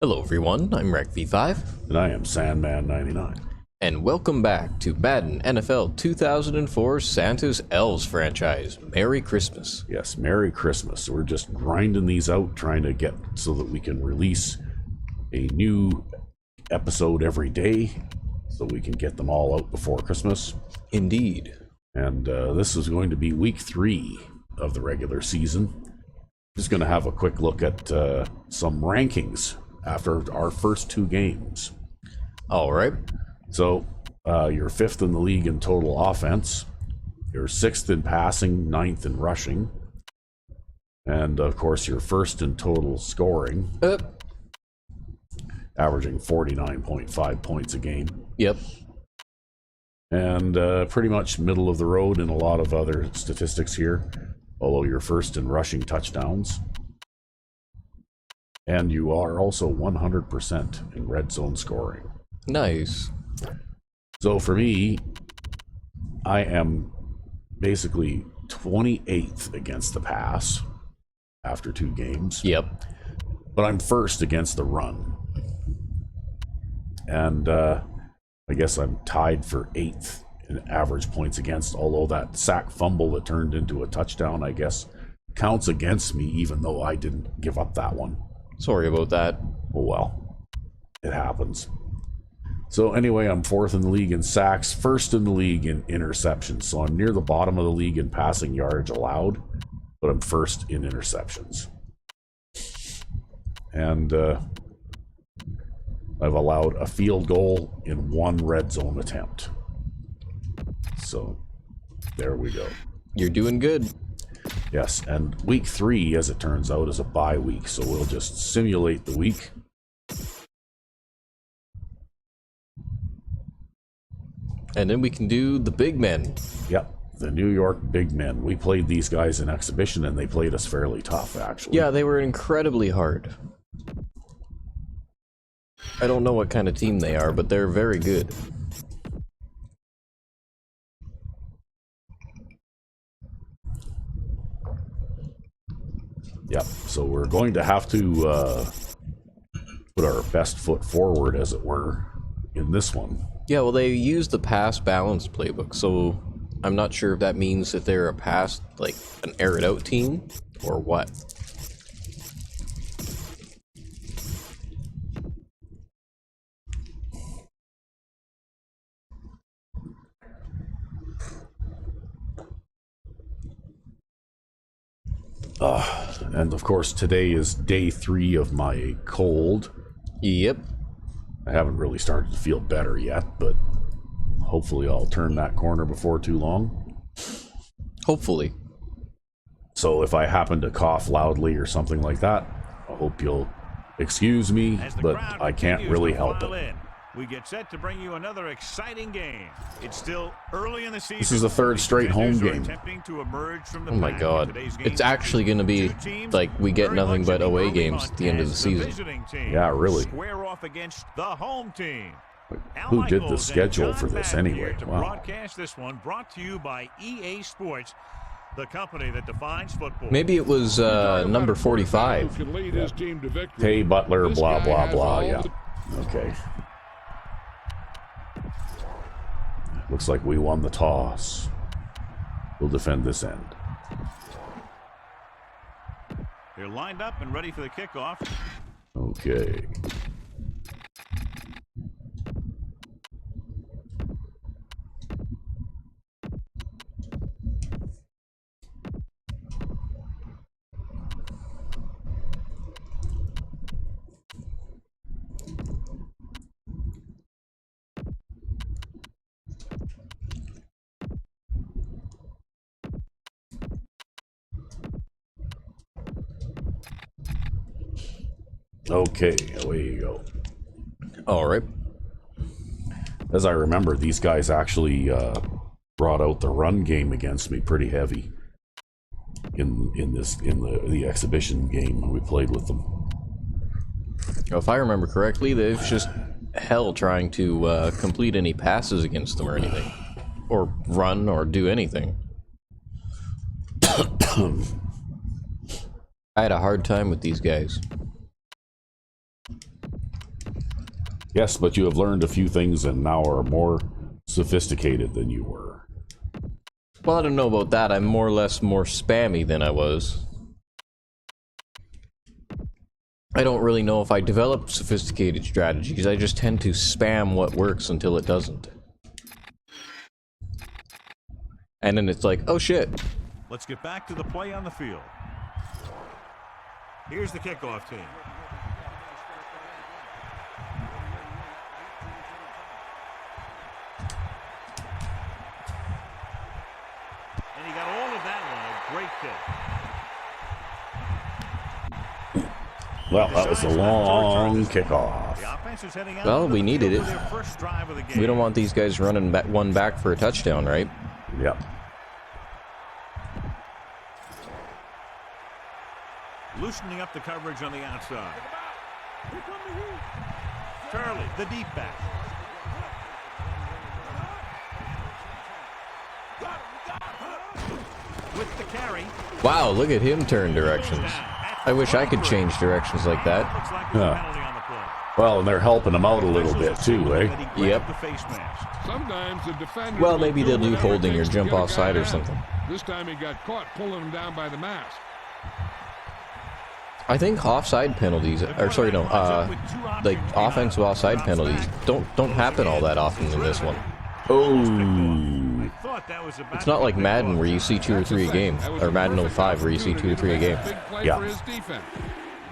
Hello everyone, I'm RecV5, And I am Sandman99. and welcome back to Madden NFL 2004 Santa's Elves franchise. Merry Christmas. Yes, Merry Christmas. We're just grinding these out, trying to get so that we can release a new episode every day, so we can get them all out before Christmas. Indeed. And this is going to be week 3 of the regular season. Just going to have a quick look at some rankings after our first 2 games. Alright. So, you're 5th in the league in total offense. You're 6th in passing, 9th in rushing. And, of course, you're 1st in total scoring, averaging 49.5 points a game. Yep. And pretty much middle of the road in a lot of other statistics here, although you're 1st in rushing touchdowns. And you are also 100% in red zone scoring. Nice. So for me, I am basically 28th against the pass after 2 games. Yep. But I'm 1st against the run. And I guess I'm tied for 8th in average points against, although that sack fumble that turned into a touchdown, I guess, counts against me, even though I didn't give up that one. Sorry about that. Oh well, it happens. So anyway, I'm 4th in the league in sacks, 1st in the league in interceptions. So I'm near the bottom of the league in passing yards allowed, but I'm 1st in interceptions. And I've allowed a field goal in 1 red zone attempt. So there we go. You're doing good. Yes, and week 3, as it turns out, is a bye week, so we'll just simulate the week. And then we can do the Bigmen. Yep, the New York Bigmen. We played these guys in exhibition, and they played us fairly tough, actually. Yeah, they were incredibly hard. I don't know what kind of team they are, but they're very good. Yep, so we're going to have to put our best foot forward, as it were, in this one. Yeah, well, they use the pass balance playbook, so I'm not sure if that means that they're a pass, like an air it out team, or what. And of course, today is day 3 of my cold. Yep. I haven't really started to feel better yet, but hopefully I'll turn that corner before too long. Hopefully. So if I happen to cough loudly or something like that, I hope you'll excuse me, but I can't really help it. We get set to bring you another exciting game. It's still early in the season. This is the 3rd straight home game. Oh my god. It's actually going to be like we get nothing but away games at the end of the season. Yeah, really. Square off against the home team. Who did the schedule for this anyway? Wow. Broadcast this one brought to you by EA Sports, the company that defines football. Maybe it was number 45. Hey, Butler, blah, blah, blah. Yeah. Okay. Looks like we won the toss. We'll defend this end. They're lined up and ready for the kickoff. Okay. Okay, away you go. Alright. As I remember, these guys actually brought out the run game against me pretty heavy in the exhibition game when we played with them. If I remember correctly, they've just hell trying to complete any passes against them or anything. Or run or do anything. I had a hard time with these guys. Yes, but you have learned a few things and now are more sophisticated than you were. Well, I don't know about that. I'm more or less more spammy than I was. I don't really know if I develop sophisticated strategies. I just tend to spam what works until it doesn't. And then it's like, oh shit. Let's get back to the play on the field. Here's the kickoff team. And he got all of that one. A great kick. Well, that was a long kickoff. The offense is heading out Well, we needed it. for their first drive of the game. We don't want these guys running one back for a touchdown, right? Yep. Loosening up the coverage on the outside. Turley, the deep back. With the carry. Wow, look at him turn directions. I wish I could change directions like that. Looks like there's a penalty on the play. Well, and they're helping him out a little bit too, eh? Yep. The face mask. Sometimes the defender. Well, maybe they'll do holding or jump offside or something. This time he got caught pulling him down by the mask. I think offside penalties, or sorry, no, like offensive offside penalties don't happen all that often in this one. Oh. Thought that was about It's not like Madden where you see 2 or 3 a game, or Madden 05 where you see 2 or 3 a game. Big play Yeah. for his defense.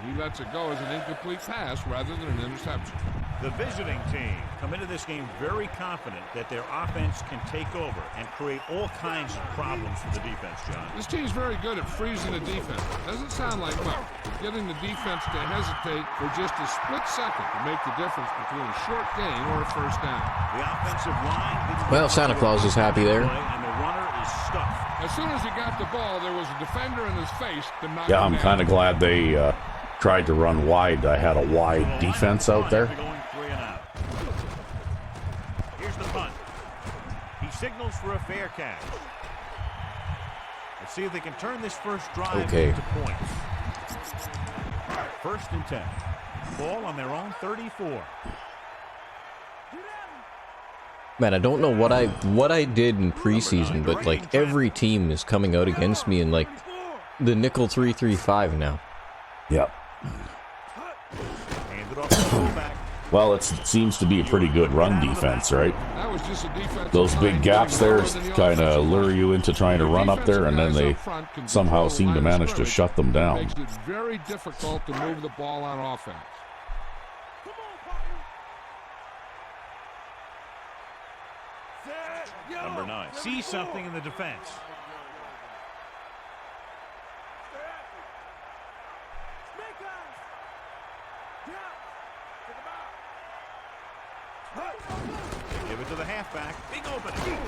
He lets it go as an incomplete pass rather than an interception. The visiting team come into this game very confident that their offense can take over and create all kinds of problems for the defense, John. This team's very good at freezing the defense. Doesn't sound like much, but getting the defense to hesitate for just a split second to make the difference between a short gain or a first down. The offensive line didn't Well, Santa Claus is happy there. and the runner is stuffed. As soon as he got the ball, there was a defender in his face to knock Yeah, him I'm down. kind of glad they tried to run wide. I had a wide defense out there. Going 3 and out. Here's the punt. He signals for a fair catch. Let's see if they can turn this first drive into points. First and 10. Ball on their own 34. Man, I don't know what I did in preseason, but like every team is coming out against me in like the nickel 3-3-5 now. Yep. Hand it off to the fullback. Well, it seems to be a pretty good run defense, right? That was just a defensive Those line big gaps doing there more than the kind of offensive lure line. you into trying to run up there, and then they somehow seem to manage to shut them down. Makes it very difficult to move the ball on offense. Number 9. See something in the defense. Give it to the halfback. Big opening.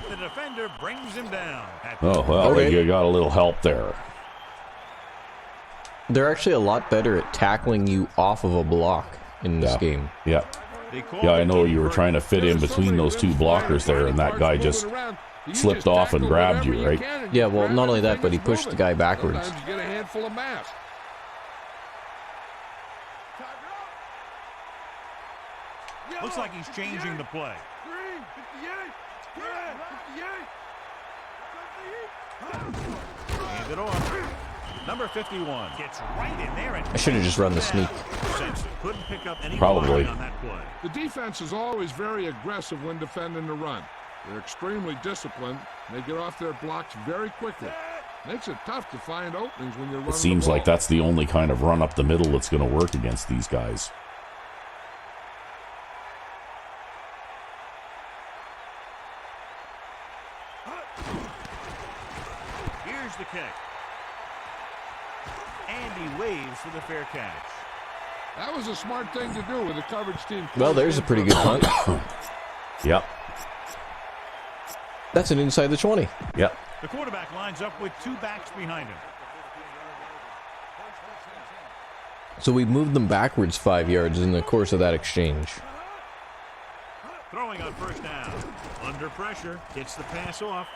The defender brings him down. Oh, well, Okay. you got a little help there. They're actually a lot better at tackling you off of a block in this game. Yeah. Yeah, I know you were trying to fit in between those two blockers there, and that guy just slipped off and grabbed you, right? Yeah, well, not only that, but he pushed the guy backwards. Sometimes you get a handful of mass. Looks like he's changing the play. Hand it off. Number 51 gets right in there and I should have just run the sneak. couldn't pick up any Probably. on that play. The defense is always very aggressive when defending the run. They're extremely disciplined, and they get off their blocks very quickly. Makes it tough to find openings when you're running It seems the like ball. that's the only kind of run up the middle that's going to work against these guys. Here's the kick. And he waves for the fair catch. That was a smart thing to do with the coverage team. Well, there's a pretty good punt. Yep. That's an inside the 20. Yep. The quarterback lines up with 2 backs behind him. So we moved them backwards 5 yards in the course of that exchange. Throwing on first down. Under pressure. Gets the pass off.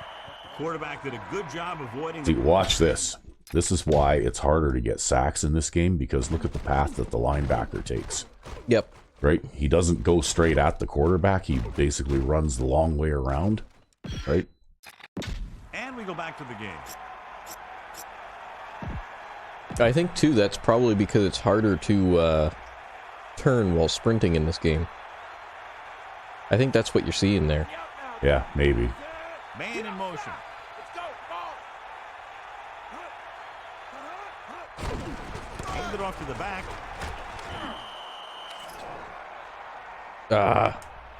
The quarterback did a good job avoiding See, watch this. This is why it's harder to get sacks in this game, because look at the path that the linebacker takes. Yep. right? He doesn't go straight at the quarterback. He basically runs the long way around, right? And we go back to the game. I think, too, that's probably because it's harder to turn while sprinting in this game. I think that's what you're seeing there. Yeah, maybe. Man in motion. Hand it off to the back.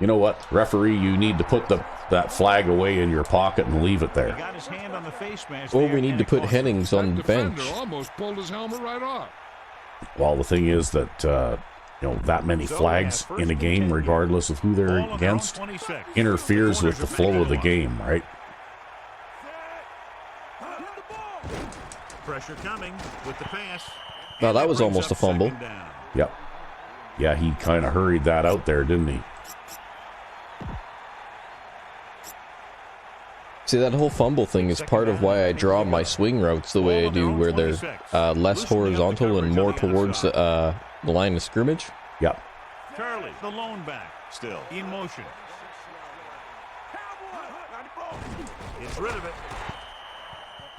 You know what, referee, you need to put that flag away in your pocket and leave it He there. got his hand on the face mask. Or there, we need and to it put cost him. Hennings on the bench. Defender almost pulled his helmet right off. Well, the thing is that, you know, that many flags in a game, regardless of who they're Ball on their own against, 26. interferes with the flow of the game, right? Pressure coming with the pass. Now, And that was brings almost up a fumble. second down. Yep. Yeah, he kind of hurried that out there, didn't he? See, that whole fumble thing is part of why I draw my swing routes the way I do, where they're less horizontal and more towards the line of scrimmage. Yep. Turley, the lone back, still in motion. Gets rid of it.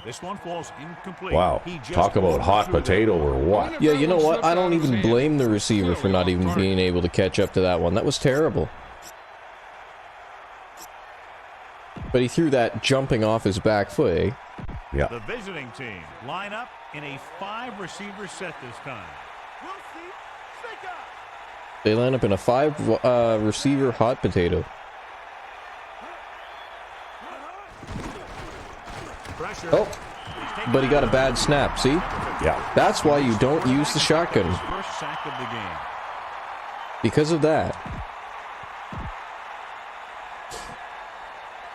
This one falls incomplete. Wow. He just Talk about hot overthrew potato that. or what? Yeah, you know what? I don't even blame the receiver for not even being able to catch up to that one. That was terrible. But he threw that jumping off his back foot, eh? Yeah. The visiting team line up in a 5-receiver set this time. They line up in a 5-receiver hot potato. Pressure. Oh, but he got a bad snap, see? Yeah. That's why you don't use the shotgun. First sack of the game. Because of that.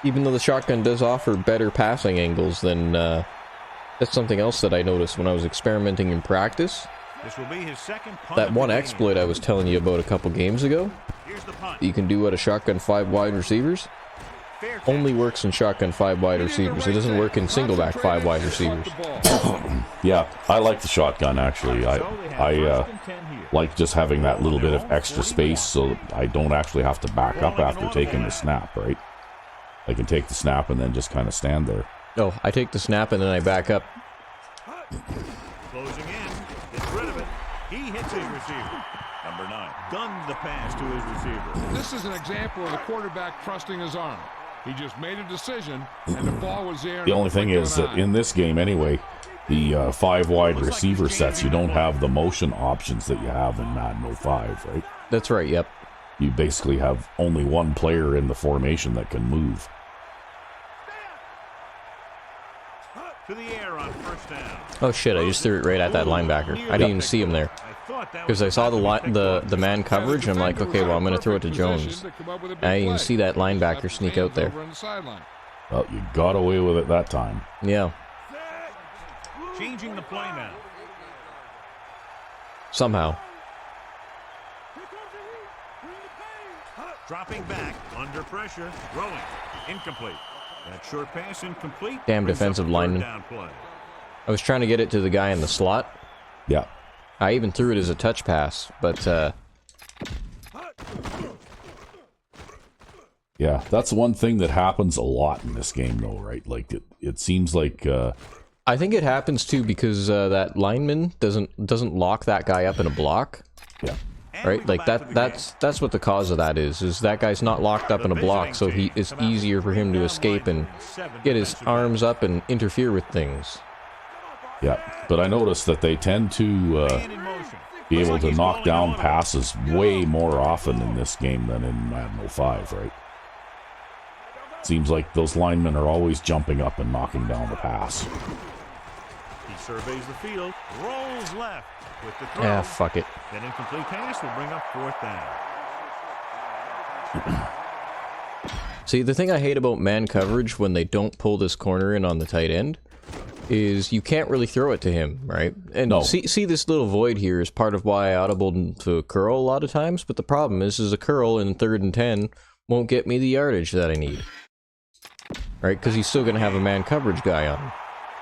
Even though the shotgun does offer better passing angles than, that's something else that I noticed when I was experimenting in practice. This will be his second punt That of the one game. exploit I was telling you about a couple games ago, Here's the punt. you can do at a shotgun 5 wide receivers, Fair catch. only works in shotgun 5 wide receivers. It doesn't work in single back 5 wide receivers. Yeah, I like the shotgun, actually. I First and 10 here. like just having that little bit of extra space so that I don't actually have to back up after taking the snap, right? I can take the snap and then just kind of stand there. Oh, I take the snap and then I back up. Closing in. Gets rid of it. He hits his receiver. Number 9. Gunned the pass to his receiver. This is an example of the quarterback trusting his arm. He just made a decision, and the ball was there. The only thing is that in this game anyway, the 5 wide receiver sets, you don't have the motion options that you have in Madden 05, right? That's right, yep. You basically have only one player in the formation that can move. To the air on first down. Oh shit, I just threw it right at that linebacker. I didn't even see him there. I thought that Because I saw the man coverage, I'm like, okay, well, I'm going to throw it to Jones. I didn't even see that linebacker sneak out there. Well, you got away with it that time. Yeah, Changing the play now. somehow. Dropping back under pressure. Rolling. Incomplete. That short pass incomplete. Damn Brings up defensive a third lineman. down play. I was trying to get it to the guy in the slot. Yeah. I even threw it as a touch pass, but Yeah, that's one thing that happens a lot in this game, though, right? Like, it seems like... I think it happens too because that lineman doesn't lock that guy up in a block. Yeah. And we Right, go like back to the that's what the cause of that is that guy's not locked up in a block, so it's easier for him to escape and get his arms up and interfere with things. Yeah, but I noticed that they tend to man in motion. be Looks able like to he's knock calling down an audible. passes way more often in this game than in Madden 05, right? Seems like those linemen are always jumping up and knocking down the pass. He surveys the field. Rolls left with the throw. Ah, fuck it. That incomplete pass will bring up fourth down. See, the thing I hate about man coverage when they don't pull this corner in on the tight end is you can't really throw it to him, right? And No. see this little void here is part of why I audibled to a curl a lot of times, but the problem is a curl in 3rd and 10 won't get me the yardage that I need. Right? Because he's still going to have a man coverage guy on him.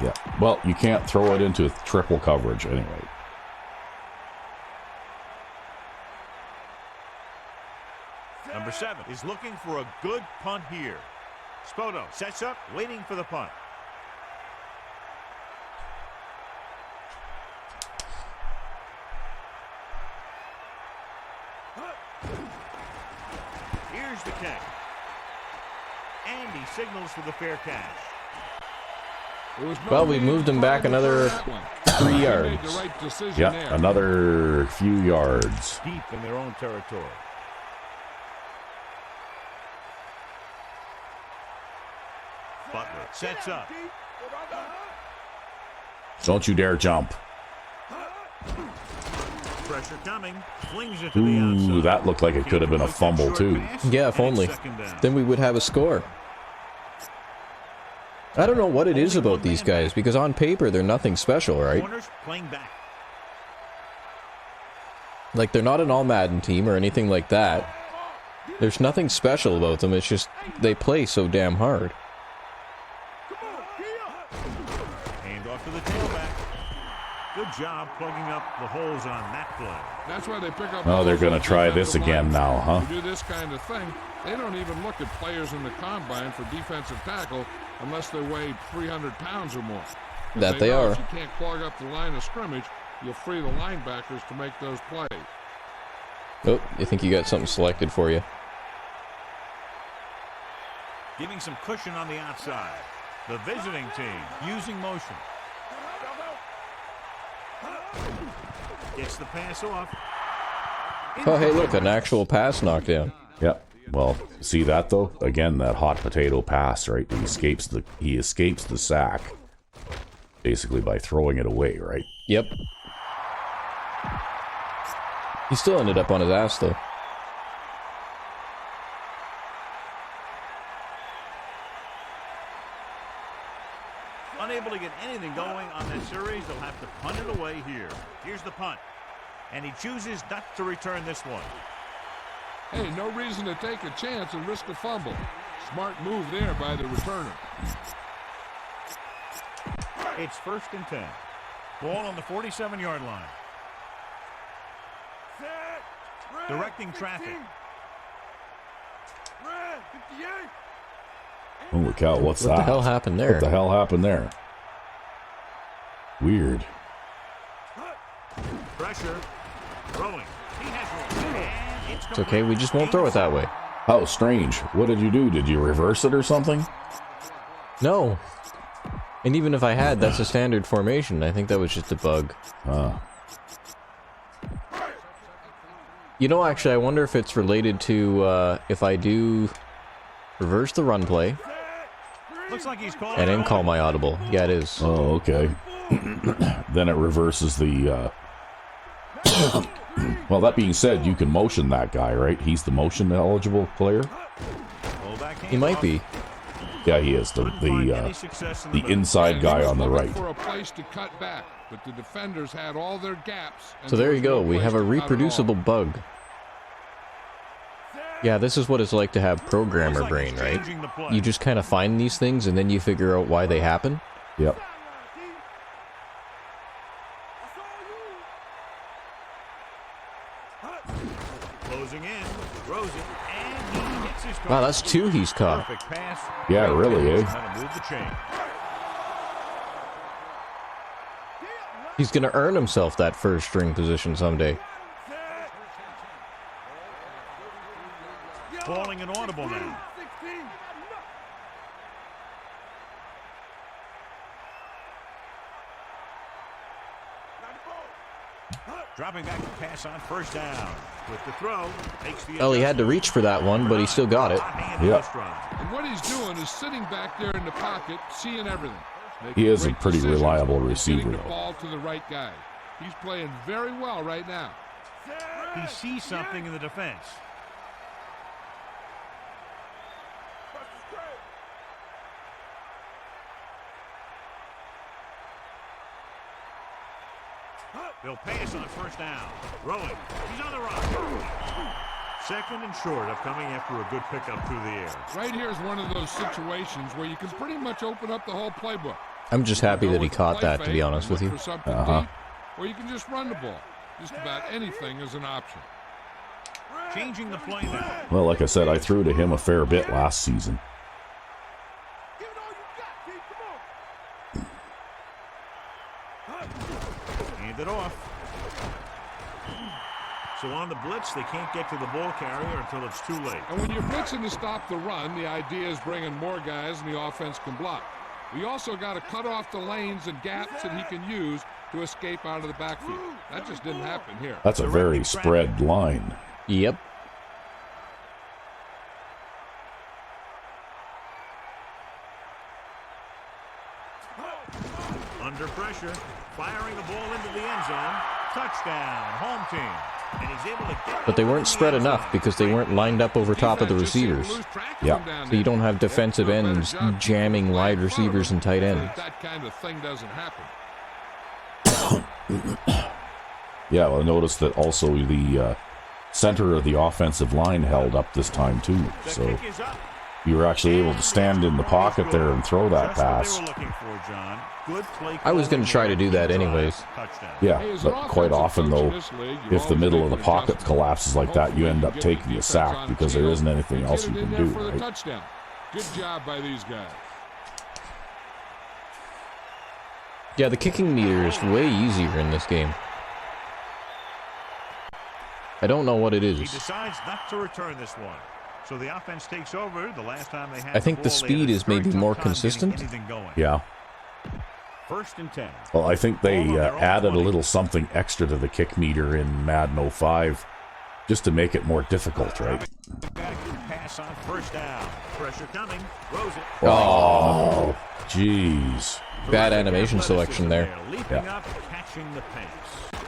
Yeah. Well, you can't throw it into triple coverage anyway. Number 7 is looking for a good punt here. Spoto sets up, waiting for the punt. Here's the kick. And he signals for the fair catch. Well, we moved him back another 3 yards. Yeah, another few yards. Deep in their own territory. Butler sets up. Don't you dare jump. Pressure coming. Flings it to the outside. Ooh, that looked like it could have been a fumble too. Yeah, if only. Then we would have a score. I don't know what it is about these guys, because on paper they're nothing special, right? Like, they're not an all-Madden team or anything like that. There's nothing special about them, it's just they play so damn hard. Hand off to the tailback. Good job plugging up the holes on that play. That's why they pick up. Oh, they're going to try this again now, huh? To do this kind of thing, they don't even look at players in the combine for defensive tackle unless they weigh 300 pounds or more. That they are. If you can't clog up the line of scrimmage, you'll free the linebackers to make those plays. Oh, you think you got something selected for you? Giving some cushion on the outside. The visiting team using motion. Gets the pass off. Oh, hey, look, an actual pass knockdown. Yep. Well, see that though? Again, that hot potato pass, right? He escapes the sack basically by throwing it away, right? Yep. He still ended up on his ass though. Unable to get anything going on this series, they'll have to punt it away here. Here's the punt. And he chooses not to return this one. Hey, no reason to take a chance and risk a fumble. Smart move there by the returner. It's 1st and 10. Ball on the 47-yard line. Directing traffic. Holy cow, what's that? What the hell happened there? What the hell happened there? Weird. Pressure. Throwing. He has one. It's okay, we just won't throw it that way. How strange. What did you do? Did you reverse it or something? No. And even if I had, that's a standard formation. I think that was just a bug. You know, actually, I wonder if it's related to if I do reverse the run play Looks like he's and then call my audible. Yeah, it is. Oh, okay. Then it reverses the... Well, that being said, you can motion that guy, right? He's the motion-eligible player? He might be. Yeah, he is. The inside guy on the right. For a place to cut back, but the defenders had all their gaps. So there you go. We have a reproducible bug. Yeah, this is what it's like to have programmer brain, right? You just kind of find these things and then you figure out why they happen. Yep. Closing in, throws it, and he hits his Wow, that's 2 he's caught. perfect pass. Yeah, really, eh? How to move the chain. He's gonna earn himself that first string position someday. Calling an audible now. Dropping back to pass on 1st down. With the throw, takes the Well, he had to reach for that one, but he still got it. Yeah. And what he's doing is sitting back there in the pocket, seeing everything. He is a Great pretty decisions, reliable receiver, getting the though. ball to the right guy. He's playing very well right now. He sees something in the defense. They'll pass on 1st down. Rolling. He's on the run. 2nd and short, upcoming after a good pickup through the air. Right here is one of those situations where you can pretty much open up the whole playbook. I'm just happy that he caught that, to be honest with you. Or you can just run the ball. Just about anything is an option. Changing the play now. Well, like I said, I threw to him a fair bit last season. Hand it off. So on the blitz, they can't get to the ball carrier until it's too late. And when you're blitzing to stop the run, the idea is bringing more guys and the offense can block. We also got to cut off the lanes and gaps that he can use to escape out of the backfield. That just didn't happen here. That's a very spread line. Yep. Under pressure, firing the ball into the end zone. Touchdown, home team. And he's able to get. But they weren't spread enough because they weren't lined up over top of the receivers. Yeah. So you don't have defensive ends jamming wide receivers and tight ends. That kind of thing doesn't happen. Yeah, well, notice that also the center of the offensive line held up this time too. So you were actually able to stand in the pocket there and throw that pass. I was going to try to do that anyways. Yeah, but quite often though, if the middle of the pocket collapses like that, you end up taking a sack because there isn't anything else you can do, right? Good job by these guys. Yeah, the kicking meter is way easier in this game. I don't know what it is. He decides not to return this one. So the offense takes over. The last time they had I think the speed is maybe more consistent. Yeah. 1st and 10. Well, I think they added a little something extra to the kick meter in Madden 05 just to make it more difficult, right? Pass on 1st down. Pressure coming. Throws it. Oh, jeez. Bad animation selection there. Leaping up, catching the pass.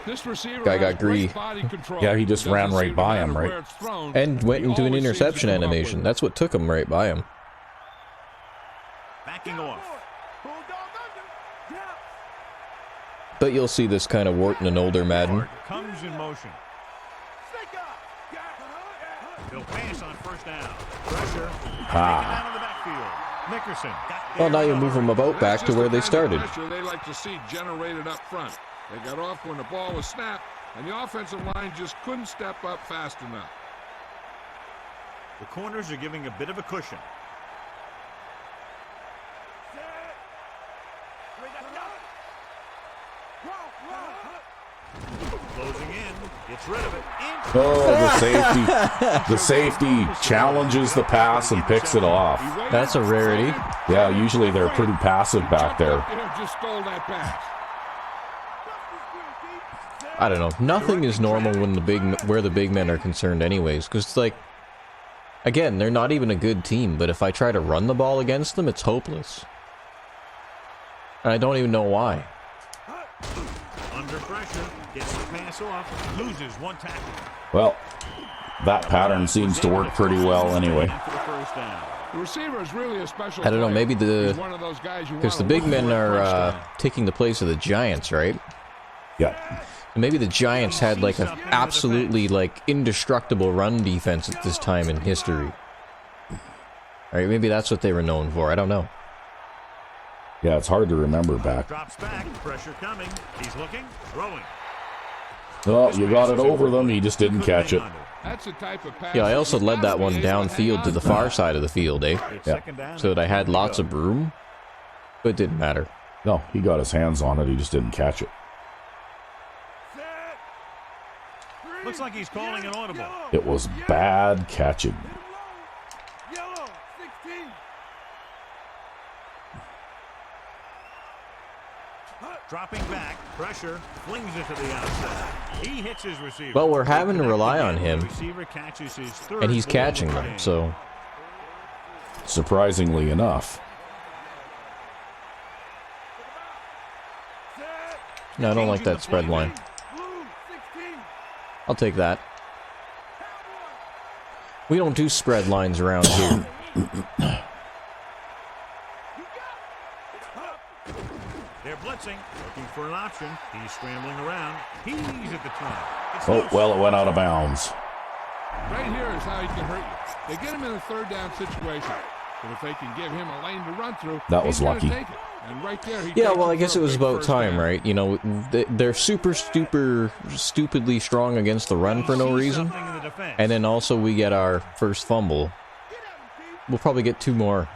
This receiver Guy got greedy. Yeah, he just ran right by him, right? And went into an interception animation. That's what took him right by him. Backing off. But you'll see this kind of wart in an older Madden. Comes in motion. He'll pass on 1st down. Pressure. Down in the backfield. Nickerson. Well, now you move them about back to where they started. They like to see generated up front. They got off when the ball was snapped, and the offensive line just couldn't step up fast enough. The corners are giving a bit of a cushion. Closing in, gets rid of it. Oh, the safety challenges the pass and picks it off. That's a rarity. Yeah, usually they're pretty passive back there. Just stole that pass. I don't know. Nothing is normal when where the big men are concerned anyways. Because it's like, again, they're not even a good team. But if I try to run the ball against them, it's hopeless. And I don't even know why. Under pressure, gets the pass off, loses one tackle. Well, that pattern seems to work pretty well anyway. The receiver is really a special I don't know, player. maybe Because the big men are taking the place of the Giants, right? Yeah. And maybe the Giants had like an absolutely like indestructible run defense at this time in history. Alright, maybe that's what they were known for. I don't know. Yeah, it's hard to remember back. Drops back, pressure coming. He's looking, throwing. Oh, you got it over them. He just didn't catch it. That's the type of pass. Yeah, I also led that one downfield to the far side of the field, eh? Yeah. So that I had lots of room, but it didn't matter. No, he got his hands on it. He just didn't catch it. Looks like he's calling an audible. It was bad catching. Dropping back, pressure, flings it to the outside. He hits his receiver. Well, we're having to rely on him, Receiver catches his third and he's ball catching of the them, game. so... Surprisingly enough. No, I don't like that spread line. I'll take that. We don't do spread lines around here. They're blitzing, looking for an option. He's scrambling around. He's at the 20. It's Oh, loose. well, it went out of bounds. Right here is how he can hurt you. They get him in a 3rd down situation. But if they can give him a lane to run through, That was he's gonna lucky. take it. And right there, he Yeah, takes well, I it guess for it a was big about first time, down. right? You know, they're super stupidly strong against the run for no reason. defense. And then also we get our first fumble. We'll probably get 2 more.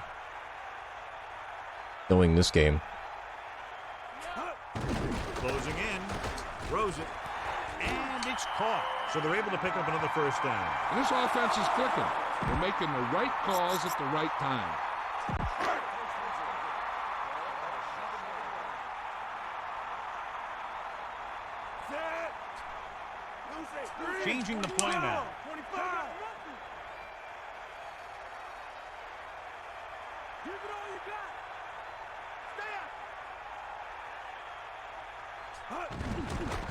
Knowing this game. Closing in. Throws it. And it's caught. So they're able to pick up another first down. And this offense is clicking. They're making the right calls at the right time. Changing the play now.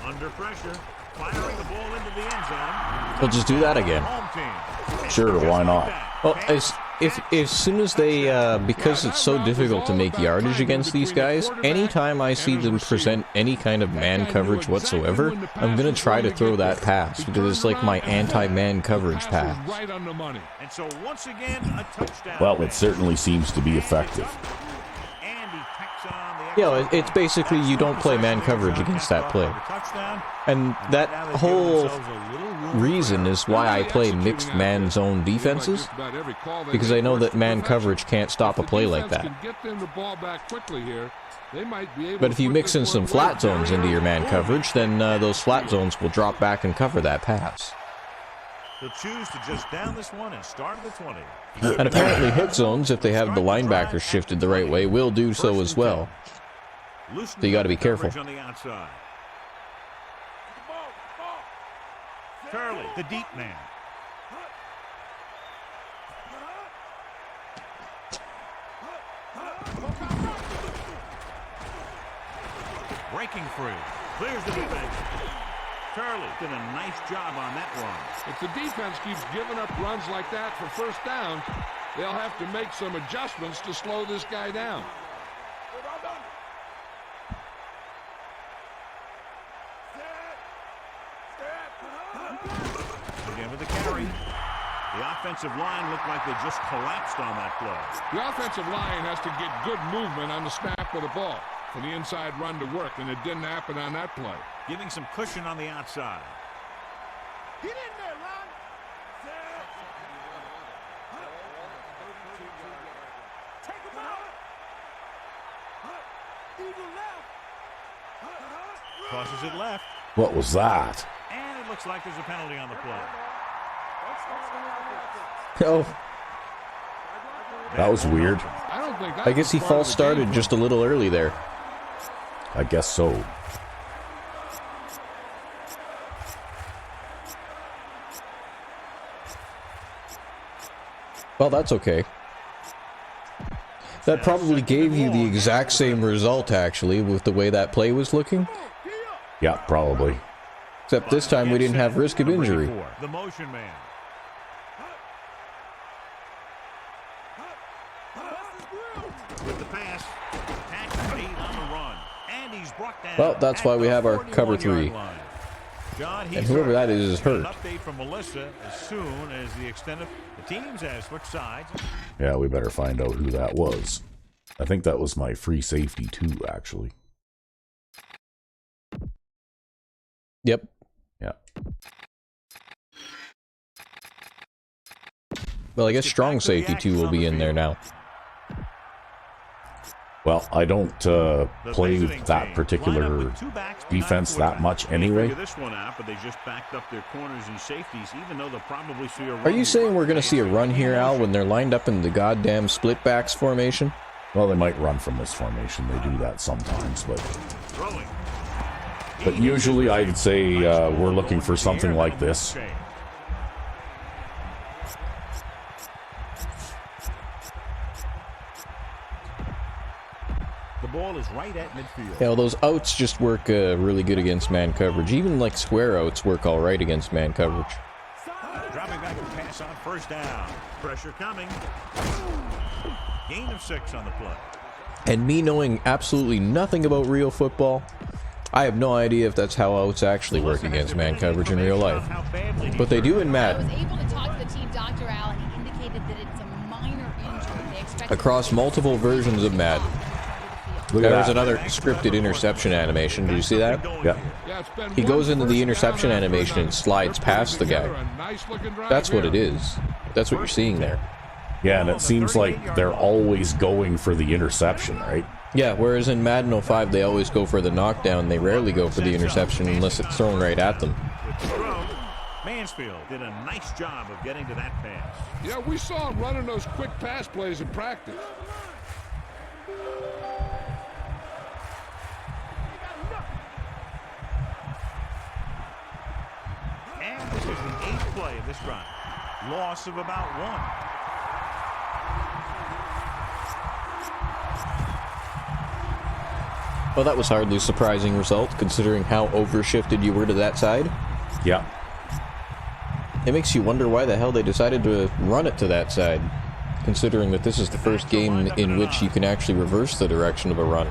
Under pressure, firing the ball into the end zone. We'll just do that again. Home team. Sure, why not? Well, as soon as they, because it's so difficult to make yardage against these guys, anytime I see them present any kind of man coverage whatsoever, I'm going to try to throw that pass, because it's like my anti-man coverage pass. Right on the money. And so once again, a touchdown. Well, it certainly seems to be effective. And he tacks on the You know, it's basically you don't play man coverage against that play. And that whole reason is why I play mixed man zone defenses, because I know that man coverage can't stop a play like that. But if you mix in some flat zones into your man coverage, then those flat zones will drop back and cover that pass. He'll choose to just down this one and start at the 20. And apparently hit zones, if they have the linebackers shifted the right way, will do so as well. So you got to be careful. On the outside. Curley, the deep man. Breaking free. Clears the defense. Curley did a nice job on that run. If the defense keeps giving up runs like that for first down, they'll have to make some adjustments to slow this guy down. Again with the carry. The offensive line looked like they just collapsed on that play. The offensive line has to get good movement on the snap of the ball for the inside run to work, and it didn't happen on that play. Giving some cushion on the outside. Get in there, Ron. Take him out. Eagle left. Crosses it left. What was that? And it looks like there's a penalty on the play. Oh, That was weird. I don't think I guess he false started just a little early there. I guess so. Well, that's okay. That probably gave you the exact same result, actually, with the way that play was looking. Yeah, probably. Except this time we didn't have risk of injury. The motion man. With the pass, tackle made on the run, and he's brought down. Well, that's why we have our cover 3. John, And whoever that is hurt. An update from Melissa as soon as the extended teams have switched sides. Yeah, we better find out who that was. I think that was my free safety too, actually. Yep. Yeah. Well, I guess strong safety 2 will be in there now. Well, I don't play that particular defense that much anyway. This one out, but they just backed up their corners and safeties, even though they'll probably see a run. Are you saying we're going to see a run here, Al, when they're lined up in the goddamn split backs formation? Well, they might run from this formation. They do that sometimes, but usually I'd say we're looking for something like this. The ball is right at midfield. Yeah, well, those outs just work really good against man coverage. Even like square outs work all right against man coverage. Dropping back to pass on first down. Pressure coming. Gain of 6 on the play. And me knowing absolutely nothing about real football, I have no idea if that's how outs actually work against man coverage in real life. But they do in Madden. I was able to talk to the team doctor, Al, and he indicated that it's a minor injury. They expect Across multiple versions of Madden. Look at There was that. another scripted interception animation. Did you see that? Yeah. Yeah, it's been He one goes into the first interception down after animation and another. slides They're past the putting guy. together a nice-looking drive That's what it here. is. That's what you're seeing there. Yeah, and it seems like they're always going for the interception, right? Yeah, whereas in Madden 05, they always go for the knockdown. They rarely go for the interception unless it's thrown right at them. With the throw, Mansfield did a nice job of getting to that pass. Yeah, we saw him running those quick pass plays in practice. And this is the 8th play of this run. Loss of about 1. Well, that was hardly a surprising result, considering how overshifted you were to that side. Yeah. It makes you wonder why the hell they decided to run it to that side, considering that this is the first game in which you can actually reverse the direction of a run.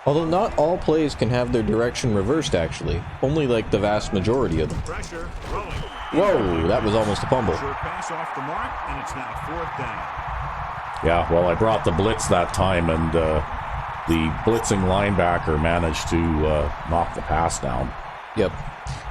Although not all plays can have their direction reversed, actually. Only, like, the vast majority of them. Pressure, rolling. Whoa, that was almost a fumble. Short pass off the mark, and it's now 4th down. Yeah, well, I brought the blitz that time, and the blitzing linebacker managed to knock the pass down. Yep.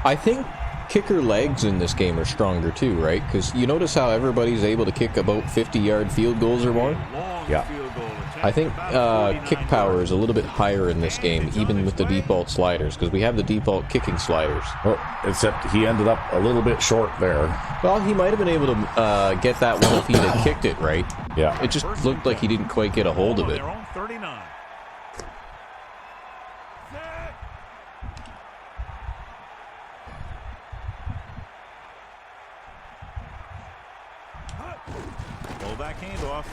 I think kicker legs in this game are stronger too, right? Because you notice how everybody's able to kick about 50-yard field goals or more? Long Yeah. field goal attempt, I think about kick 49 power yards. is a little bit higher in this game, even with the default sliders, because we have the default kicking sliders. Well, except he ended up a little bit short there. Well, he might have been able to get that one if he had kicked it, right? Yeah. It just looked like he didn't quite get a hold of Ball on it. their own 39. Fullback handoff.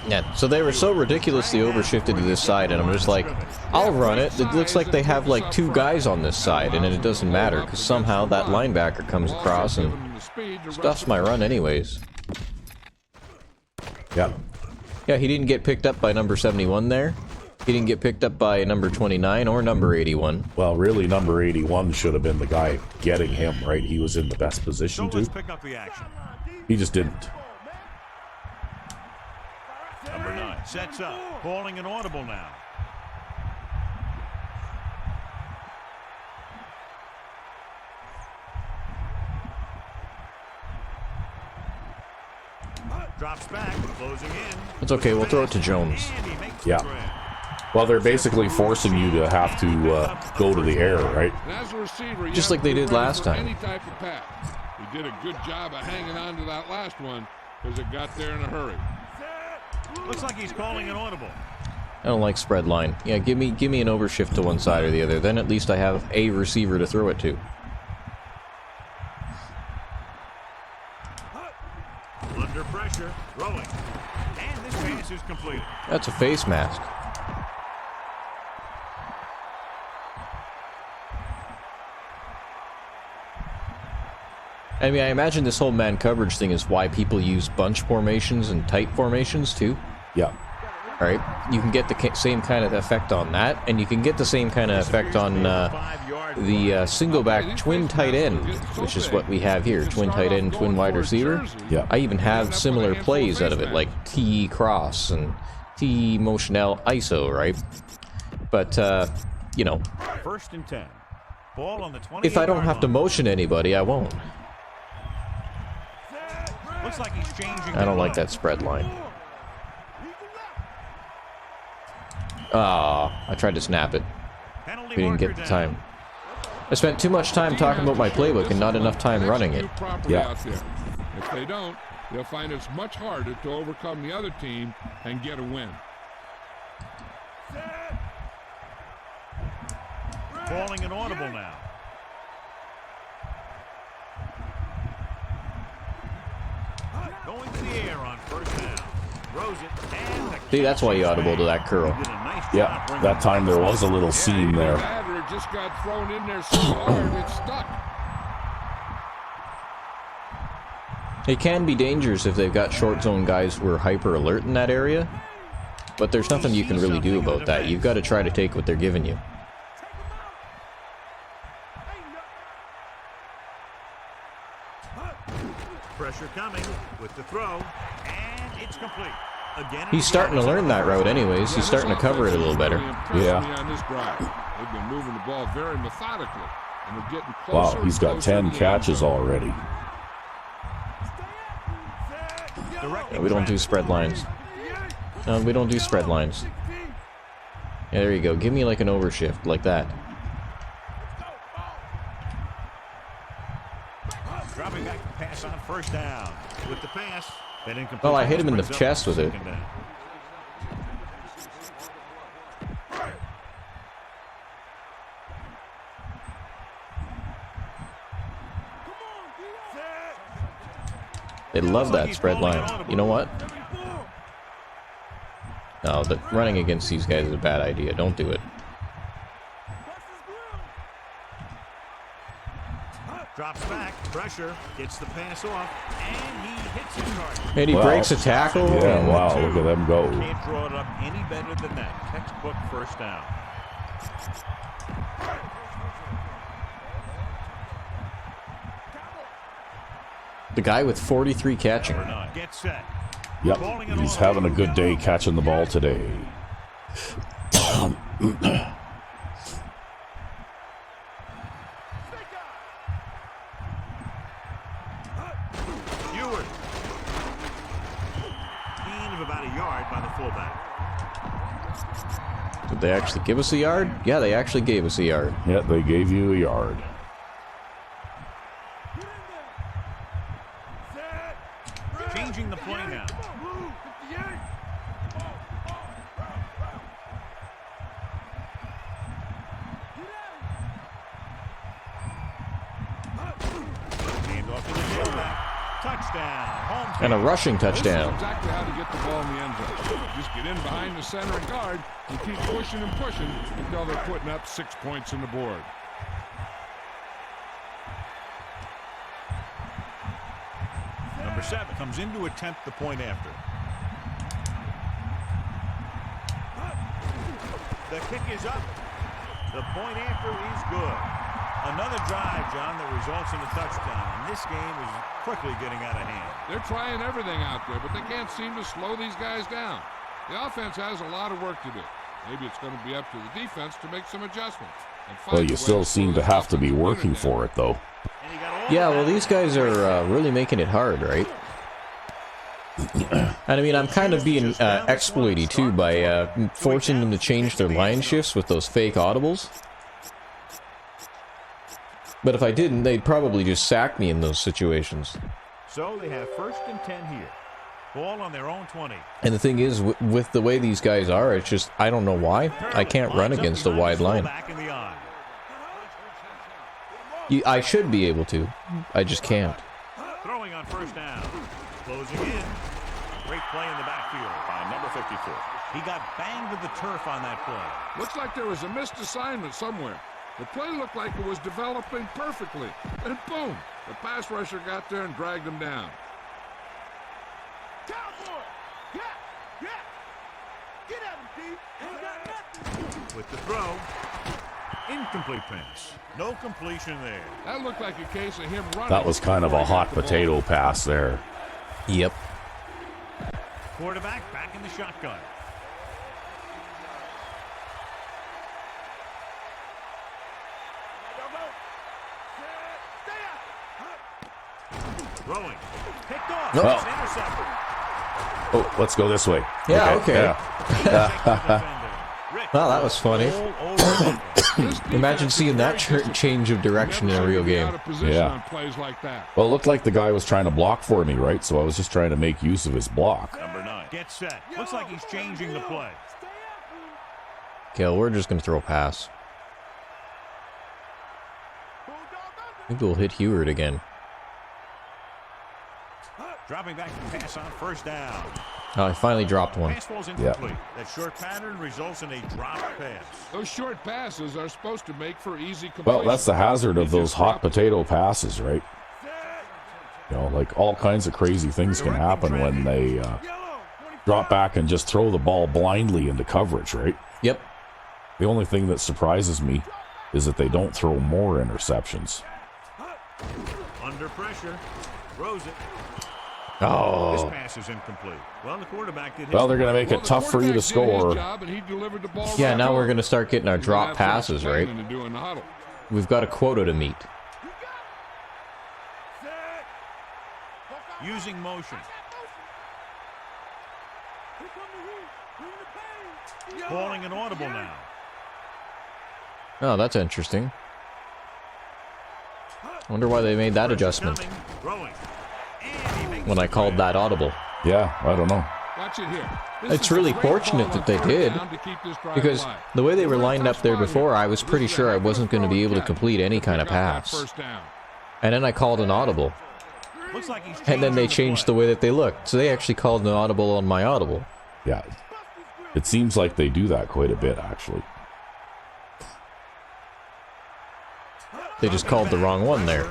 Yeah, so they were so ridiculously overshifted to this side, and I'm just like, I'll run it. It looks like they have like 2 guys on this side, and it doesn't matter, because somehow that linebacker comes across and stuffs my run anyways. Yeah. Yeah, he didn't get picked up by number 71 there. He didn't get picked up by number 29 or number 81. Well, really, number 81 should have been the guy getting him, right? He was in the best So position let's to. pick up the action. He just didn't. Number 9 sets up, calling an audible now. Drops back, closing in. It's okay, we'll throw it to Jones. And he makes the Yeah. grab. Well, they're basically forcing you to have to go to the air, right? And as a receiver, you Just have like to they be did ready last for time. Any type of pass. He did a good job of hanging on to that last one because it got there in a hurry. Looks like he's calling an audible. I don't like spread line. Yeah, give me an overshift to one side or the other. Then at least I have a receiver to throw it to. Under pressure, throwing. And this pass is completed. That's a face mask. I mean, I imagine this whole man coverage thing is why people use bunch formations and tight formations too. Yeah. Right? You can get the same kind of effect on that, and you can get the same kind of effect on the single back twin tight end, which is what we have here. Twin tight end, twin wide receiver. Yeah. I even have similar plays out of it, like TE cross and TE motion L ISO, right? But, you know, 1st and 10. Ball on the 20. if I don't have to motion anybody, I won't. Looks like he's changing. I don't like that spread line. Ah, I tried to snap it. Penalty We didn't get marker the down. time. I spent too much time talking about my playbook and not enough time running it. Yeah. If they don't, they'll find it's much harder to overcome the other team and get a win. Calling an audible now. Going to the air on 1st down. Throws it and See, that's why you audible to that curl. did a nice Yeah. job bringing That it time there was a little seam there. That or it just got thrown in there so hard it stuck. It can be dangerous if they've got short zone guys who are hyper alert in that area, but there's nothing you can really do about that. You've got to try to take what they're giving you. Pressure coming with the throw, and it's complete. Again, He's starting to learn that route anyways. He's starting to cover it a little better. Yeah. On this drive. They've been moving the ball very methodically, and they're getting Wow, closer he's and got closer 10 to the catches end zone. already. Yeah, we don't do spread lines. No, we don't do spread lines. Yeah, there you go. Give me like an overshift, like that. Dropping back to pass on first down. With the pass, that incomplete Well, I hit pass him in the brings up chest with it. second down. They love that spread line. You know what? No, the running against these guys is a bad idea. Don't do it. Drops back, pressure, gets the pass off, and he hits his target. And he Wow. breaks a tackle. Yeah, and- wow, look at them go. Can't draw it up any better than that. Textbook first down. The guy with 43 catching. Number 9. Get set. Yep, he's having a good day catching the ball today. Ewart. Gain of about a yard by the fullback. Did they actually give us a yard? Yeah, they actually gave us a yard. Yeah, they gave you a yard. Changing the play now. Hand off to the tailback. Touchdown. Home And a team. rushing This is touchdown. exactly how to get the ball in the end zone. Just get in behind the center and guard and keep pushing and pushing until they're putting up 6 points on the board. Number 7 comes in to attempt the point after. The kick is up. The point after is good. Another drive, John, that results in a touchdown. And this game is quickly getting out of hand. They're trying everything out there, but they can't seem to slow these guys down. The offense has a lot of work to do. Maybe it's going to be up to the defense to make some adjustments. and find Well, a you way still slow seem to this have to be offense down working again. for it, though. And he got all Yeah, of well, that. these guys are really making it hard, right? And I mean, I'm kind of being exploity too by forcing them to change their line shifts with those fake audibles. But if I didn't, they'd probably just sack me in those situations. So they have 1st and 10 here. Ball on their own 20. And the thing is, with the way these guys are, it's just, I don't know why. I can't run Lines up against a behind wide his line. fullback in the eye. I should be able to. I just can't. Throwing on 1st down. Closing in. Great play in the backfield by number 54. He got banged with the turf on that play. Looks like there was a missed assignment somewhere. The play looked like it was developing perfectly. And boom, the pass rusher got there and dragged him down. Cowboy! Yeah! Yeah! Get at him, D! He's got nothing! With the throw. Incomplete pass. No completion there. That looked like a case of him running. That was kind of before a he got hot the ball. potato pass there. Yep. Quarterback back in the shotgun. Throwing. Picked off. Nope. It's intercepted. Oh, let's go this way. Yeah, okay. Yeah. Well, that was funny. This defense Imagine seeing is that very disciplined. change of direction in a Never real seem to be game. out of position Yeah. on plays like that. Well, it looked like the guy was trying to block for me, right? So I was just trying to make use of his block. Number 9. Get set. Looks like he's changing the play. Okay, well, we're just going to throw a pass. Maybe we'll hit Heward again. Dropping back to pass on 1st down. Oh, I finally dropped one. Pass ball's incomplete. That short pattern results in a drop pass. Those short passes are supposed to make for easy completion. Well, that's the hazard of They those just hot drop it. potato passes, right? You know, like all kinds of crazy things can happen when they drop back and just throw the ball blindly into coverage, right? Yep. The only thing that surprises me is that they don't throw more interceptions. Under pressure. Throws it. This Oh. pass is incomplete. Well, the quarterback did his Well, they're going to make Well, it the tough for you to quarterback did his score. job, and he delivered the ball Yeah, right now to we're him. going to start getting our He's gonna drop have some passes, right? explaining to do in the huddle. We've got a quota to meet. using motion. Calling an audible now. Oh, that's interesting. Wonder why they made that adjustment when I called that audible. Yeah, I don't know. Watch it here. This It's is a really great fortunate ball that they on third did, down to keep this drive because alive. the way they They were were a lined tough up there spot before, here. I was This pretty is a sure I heck of a wasn't going to throw be and able to catch complete any to kind of pick up that pass. first down. And then I called an audible. Looks like he's And then they changing changed the play. way that they looked. So they actually called an audible on my audible. Yeah. It seems like they do that quite a bit, actually. They just called the wrong one there.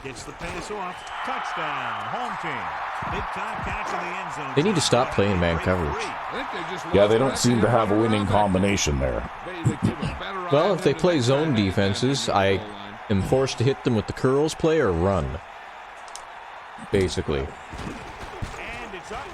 Gets the pass off. Touchdown. Home team. Big-time catch in the end zone. They need to stop playing man coverage. I think they just Yeah, lost they don't that seem to game have a right winning around that. combination there. Maybe they give a better Well, eye if they than play the zone next guy defenses, behind I the goal line. am forced to hit them with the curls play or run. Basically. And it's up.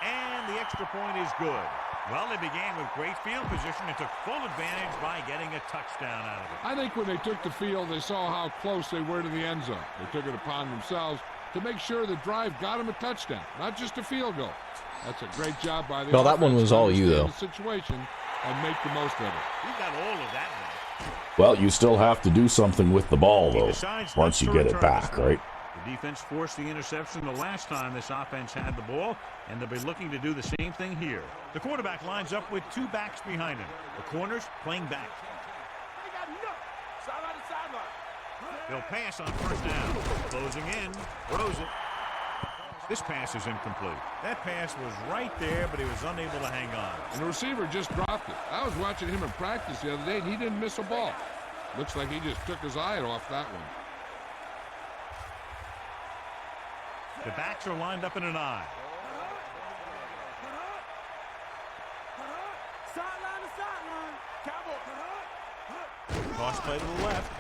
And the extra point is good. Well, they began with great field position and took full advantage by getting a touchdown out of it. I think when they took the field, they saw how close they were to the end zone. They took it upon themselves to make sure the drive got them a touchdown, not just a field goal. That's a great job by the Well, that one offense was to all you, understand though. the situation and make the most of it. We got all of that now. Well, you still have to do something with the ball, He though, decides once not you to get it return back, this right? The defense forced the interception the last time this offense had the ball, and they'll be looking to do the same thing here. The quarterback lines up with two backs behind him. The corners playing back. They'll pass on first down. Closing in. Throws it. This pass is incomplete. That pass was right there, but he was unable to hang on. And the receiver just dropped it. I was watching him in practice the other day, and he didn't miss a ball. Looks like he just took his eye off that one. The backs are lined up in an eye. Toss play to the left.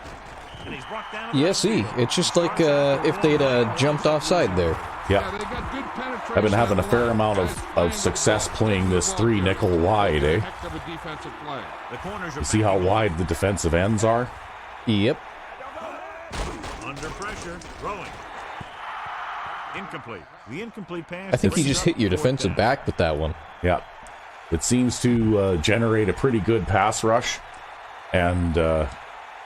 And he's brought down. Yeah, see, it's just like if they'd jumped offside there. Yeah. They got good penetration. I've been having a on the fair line. amount Guys of playing success the playing this ball. 3 nickel wide, eh? Heck of a defensive play. The corners are You see how wide the defensive ends are? Yep. under pressure. Throwing. Incomplete. The incomplete pass. I think you brings just up hit your fourth defensive down. back with that one. Yeah. It seems to generate a pretty good pass rush, and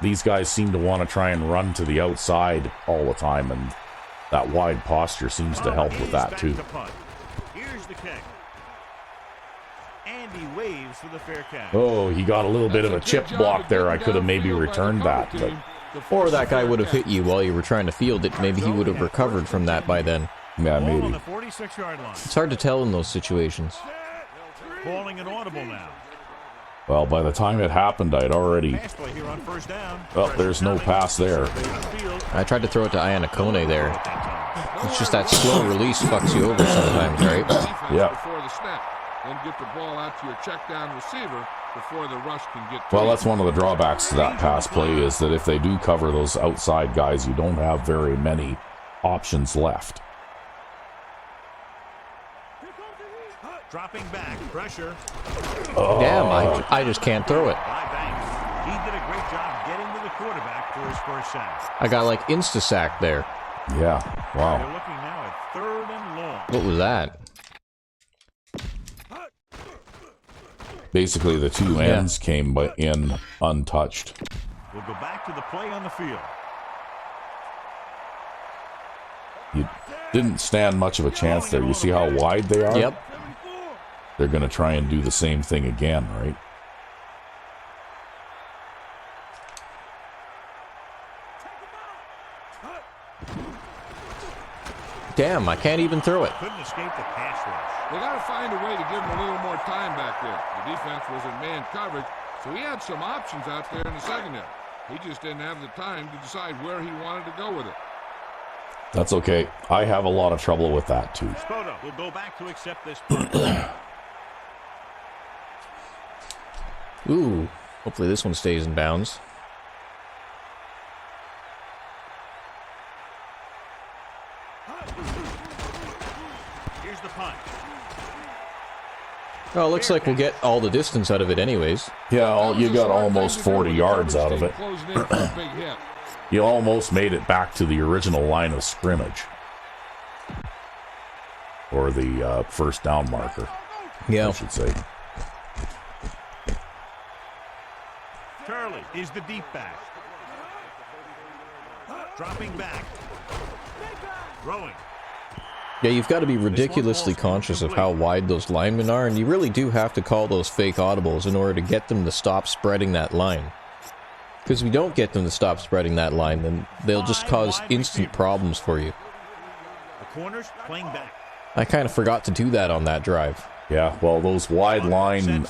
these guys seem to want to try and run to the outside all the time, and that wide posture seems to help with that too. Here's the kick. And he waves for the fair catch. Oh, he got a little bit of a That's chip good block job there. of I could have getting maybe downfield by the returned cover that, but team to Or force that a guy fair would have catch. hit you while you were trying to field it. Maybe he would have recovered from that by then. yeah, Ball on maybe. the 46-yard line. It's hard to tell in those situations. Calling an audible now. Well, by the time it happened, I'd already. Pass play here on first down. Well, there's no pass there. Field. I tried to throw it to Iannacone there. It's just that slow release fucks you over sometimes, right? Yeah. Before the snap, then get the ball out to your check down receiver before the rush can get to Well, you. that's one of the drawbacks to that pass play is that if they do cover those outside guys, you don't have very many options left. Dropping back. Pressure. Damn, I just can't throw it. By Banks. He did a great job getting to the quarterback for his first sack. I got like insta-sack there. Yeah, They're wow. looking now at third and long. What was that? Basically, the two ends came in untouched. We'll go back to the play on the field. You didn't stand much of a chance there. You see how wide they are? Yep. They're going to try and do the same thing again, right? Damn, I can't even throw it. Couldn't escape the pass rush. They got to find a way to give him a little more time back there. The defense was in man coverage, so he had some options out there in the secondary. He just didn't have the time to decide where he wanted to go with it. That's okay. I have a lot of trouble with that, too. Spoto will go back to accept this punt. Ooh, hopefully this one stays in bounds. Here's the punt. Well, it looks like we'll get all the distance out of it anyways. Yeah, you got almost 40 yards out of it. Closing in for a big hit. You almost made it back to the original line of scrimmage. Or the first down marker, Yeah. I should say. Turley is the deep back. Dropping back. Throwing. Yeah, you've got to be ridiculously conscious of how wide those linemen are, and you really do have to call those fake audibles in order to get them to stop spreading that line. Because if you don't get them to stop spreading that line, then they'll just cause instant problems for you. The corners playing back. I kind of forgot to do that on that drive. Yeah, well, those wide line...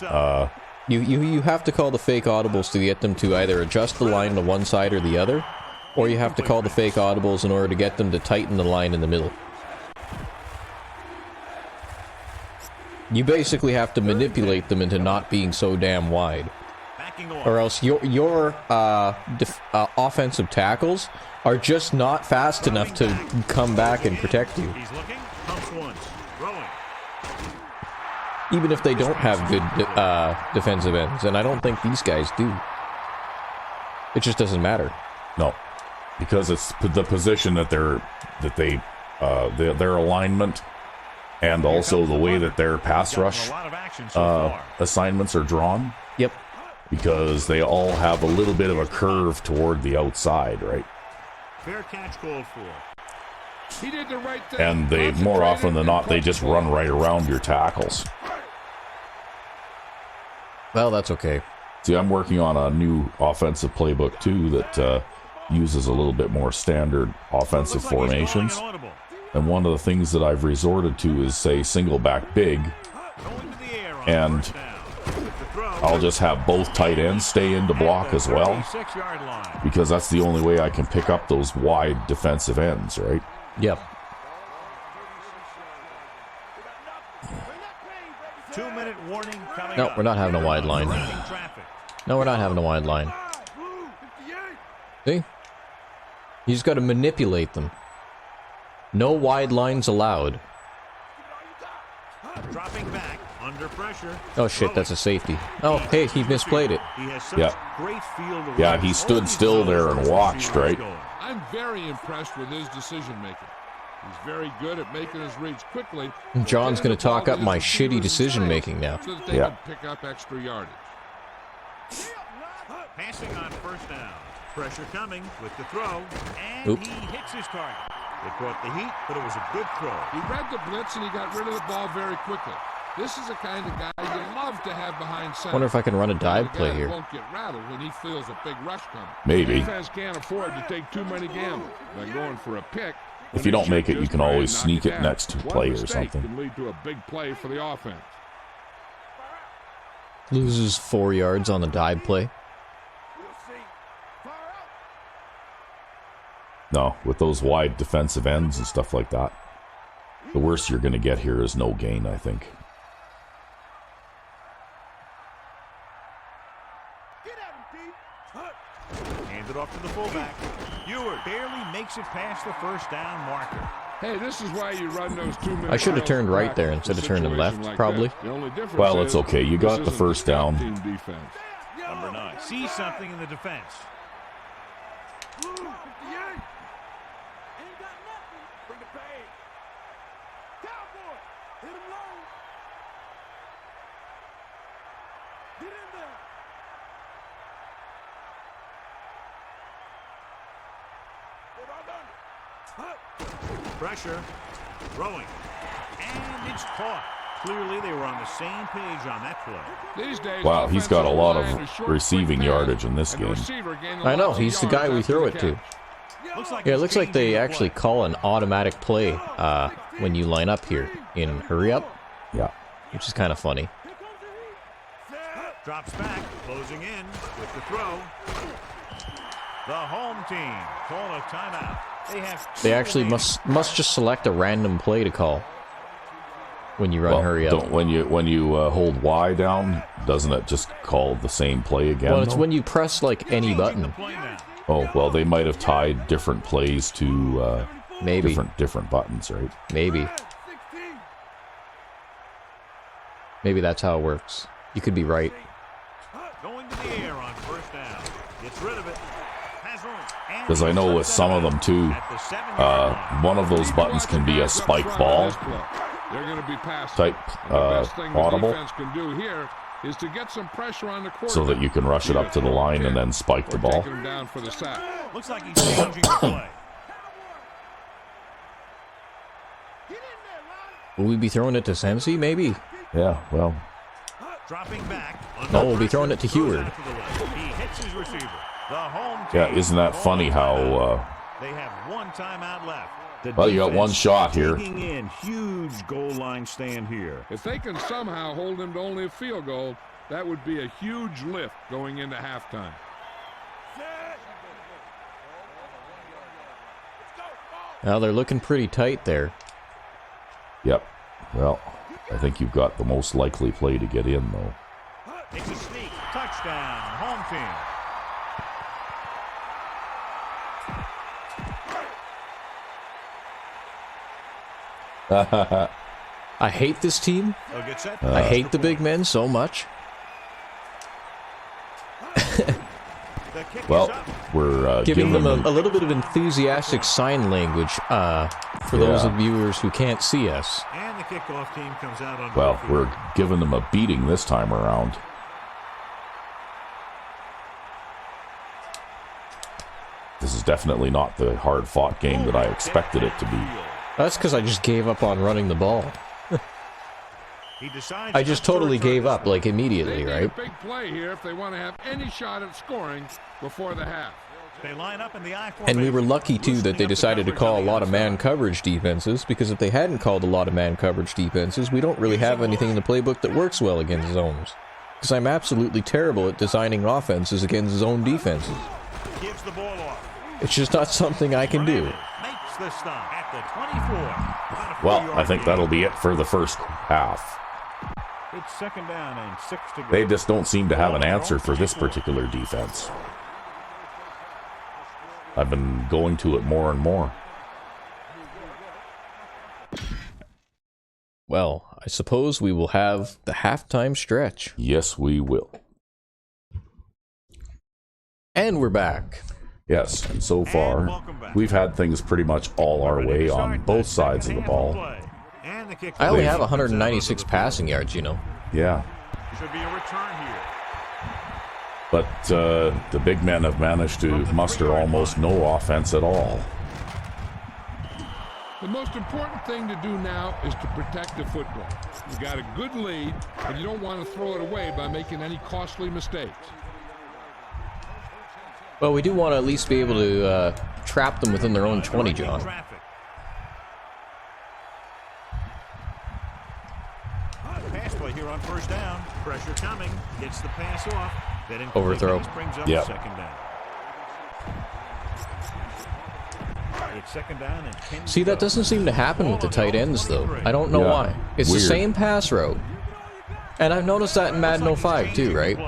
You have to call the fake audibles to get them to either adjust the line to one side or the other, or you have to call the fake audibles in order to get them to tighten the line in the middle. You basically have to manipulate them into not being so damn wide. Or else your offensive tackles are just not fast enough to come back and protect you. He's looking, pumps once, throwing. Even if they don't have good defensive ends, and I don't think these guys do. It just doesn't matter. No, because it's the position that their alignment and also the way that their pass rush assignments are drawn. Yep. Because they all have a little bit of a curve toward the outside, right? Fair catch called for. He did the right thing. And they, more often than not, they just run right around your tackles. Well, that's okay. See, I'm working on a new offensive playbook, too, that uses a little bit more standard offensive formations. And one of the things that I've resorted to is, say, single back big, and I'll just have both tight ends stay in to block as well, because that's the only way I can pick up those wide defensive ends, right? Yep. 2-minute warning coming No, up. we're not having a wide line. No, we're not having a wide line. See? You just got to manipulate them. No wide lines allowed. Dropping back under pressure. Oh shit, that's a safety. Oh, hey, he misplayed it. He has such Yeah. great field of Yeah, range. he stood still there and watched, right? I'm very impressed with his decision making. He's very good at making his reads quickly. John's going to talk up my shitty decision making now. So that they Yeah. can pick up extra yardage. Passing on first down. Pressure coming with the throw, and Oop. he hits his target. They caught the heat, but it was a good throw. He read the blitz and he got rid of the ball very quickly. This is the kind of guy you love to have behind center. Wonder if I can run a dive The guy play that here. won't get rattled when he feels a big rush coming. Maybe. Defense can't afford to take too many gambles by going for a pick. If you don't make it, you can always sneak it next to One play or mistake something. can lead to a big play for the offense. Loses 4 yards on the dive play. No, with those wide defensive ends and stuff like that, the worst you're going to get here is no gain, I think. Handed off to the fullback. Ewert barely makes it past the first down marker. Hey, this is why you run those 2 minutes. I should have turned right there instead of turning left, probably. Well, it's okay. You got the first down. Number 9 sees something in the defense. Pressure, throwing, and it's caught. Clearly, they were on the same page on that play. These days, Wow, he's got a lot of offensive line is receiving short, quick yardage in this and the game. receiver gaining I know, lots of he's the yards guy we after throw the it to. catch. Looks like Yeah, it he's looks like they changing the actually play. call an automatic play when you line up here in Hurry Up, Yeah. which is kind of funny. Drops back, closing in with the throw. The home team call a timeout. They actually must just select a random play to call when you run Hurry Up. When you hold Y down, doesn't it just call the same play again? Well, it's though? when you press like any button. Oh, well, they might have tied different plays to Maybe. different buttons, right? Maybe. Maybe that's how it works. You could be right. Going to the air on first down. Gets rid of it. Has room. And Because I know with some of them too, at the 7-yard line. one of those buttons can be a spike ball They're going to be passing. type And the best thing the audible, defense can do here is to get some pressure on the quarterback. so that you can rush it up to the line and then spike the Or ball. taking him down for the sack. Looks like he's changing the play. Will we be throwing it to Sensi? Maybe. Yeah, well, Dropping back. No, we'll be throwing it to Heward. He hits his receiver. The home yeah, team isn't that funny how, they have one timeout left. The well, you got one defense shot here. taking in huge goal line stand here. If they can somehow hold him to only a field goal, that would be a huge lift going into halftime. Now they're looking pretty tight there. Yep. Well, I think you've got the most likely play to get in, though. It's a sneak. Touchdown. Home team. I hate this team. They'll get set. I hate the big men so much. The kick is Well, up. we're Giving them a little bit of enthusiastic sign language for those of viewers who can't see us. And the kickoff team comes out on well, the field. we're giving them a beating this time around. This is definitely not the hard-fought game that I expected it to be. That's because I just gave up on running the ball. He decides I just not to totally return gave this up, one. like, immediately, They need right? a big play here if they want to have any shot at scoring before the half. They line up in the I And we were formation, lucky, too, that loosening they up the decided to coverage call a on the lot of outside. man coverage defenses, because if they hadn't called a lot of man coverage defenses, we don't really have anything in the playbook that works well against zones. Because I'm absolutely terrible at designing offenses against zone defenses. Gives the ball off. It's just not something I can do. Makes the stop at the 24. About a Well, 4-yard I think gain. that'll be it for the first half. It's second down and 6 to go. They just don't seem to have an answer for this particular defense. I've been going to it more and more. Well, I suppose we will have the halftime stretch. Yes, we will. And we're back. Yes, and so far, welcome back. we've had things pretty much all our Ready to way start on the both second sides of the half ball. play. And the kick I only They've- have 196 passing yards, you know. Yeah, Should be a return here. but the big men have managed to muster almost no offense at all. The most important thing to do now is to protect the football. You got a good lead, and you don't want to throw it away by making any costly mistakes. Well, we do want to at least be able to trap them within their own 20, John. Traffic. Pass play here on first down. Pressure coming. Gets the pass off. That incomplete Overthrow. pass brings up Yep. second down. It's second down and 10 See, to that go. doesn't seem to happen with the tight ends, though. I don't know Yeah, why. It's the weird. same pass route. And I've noticed that in Madden 05, too, right?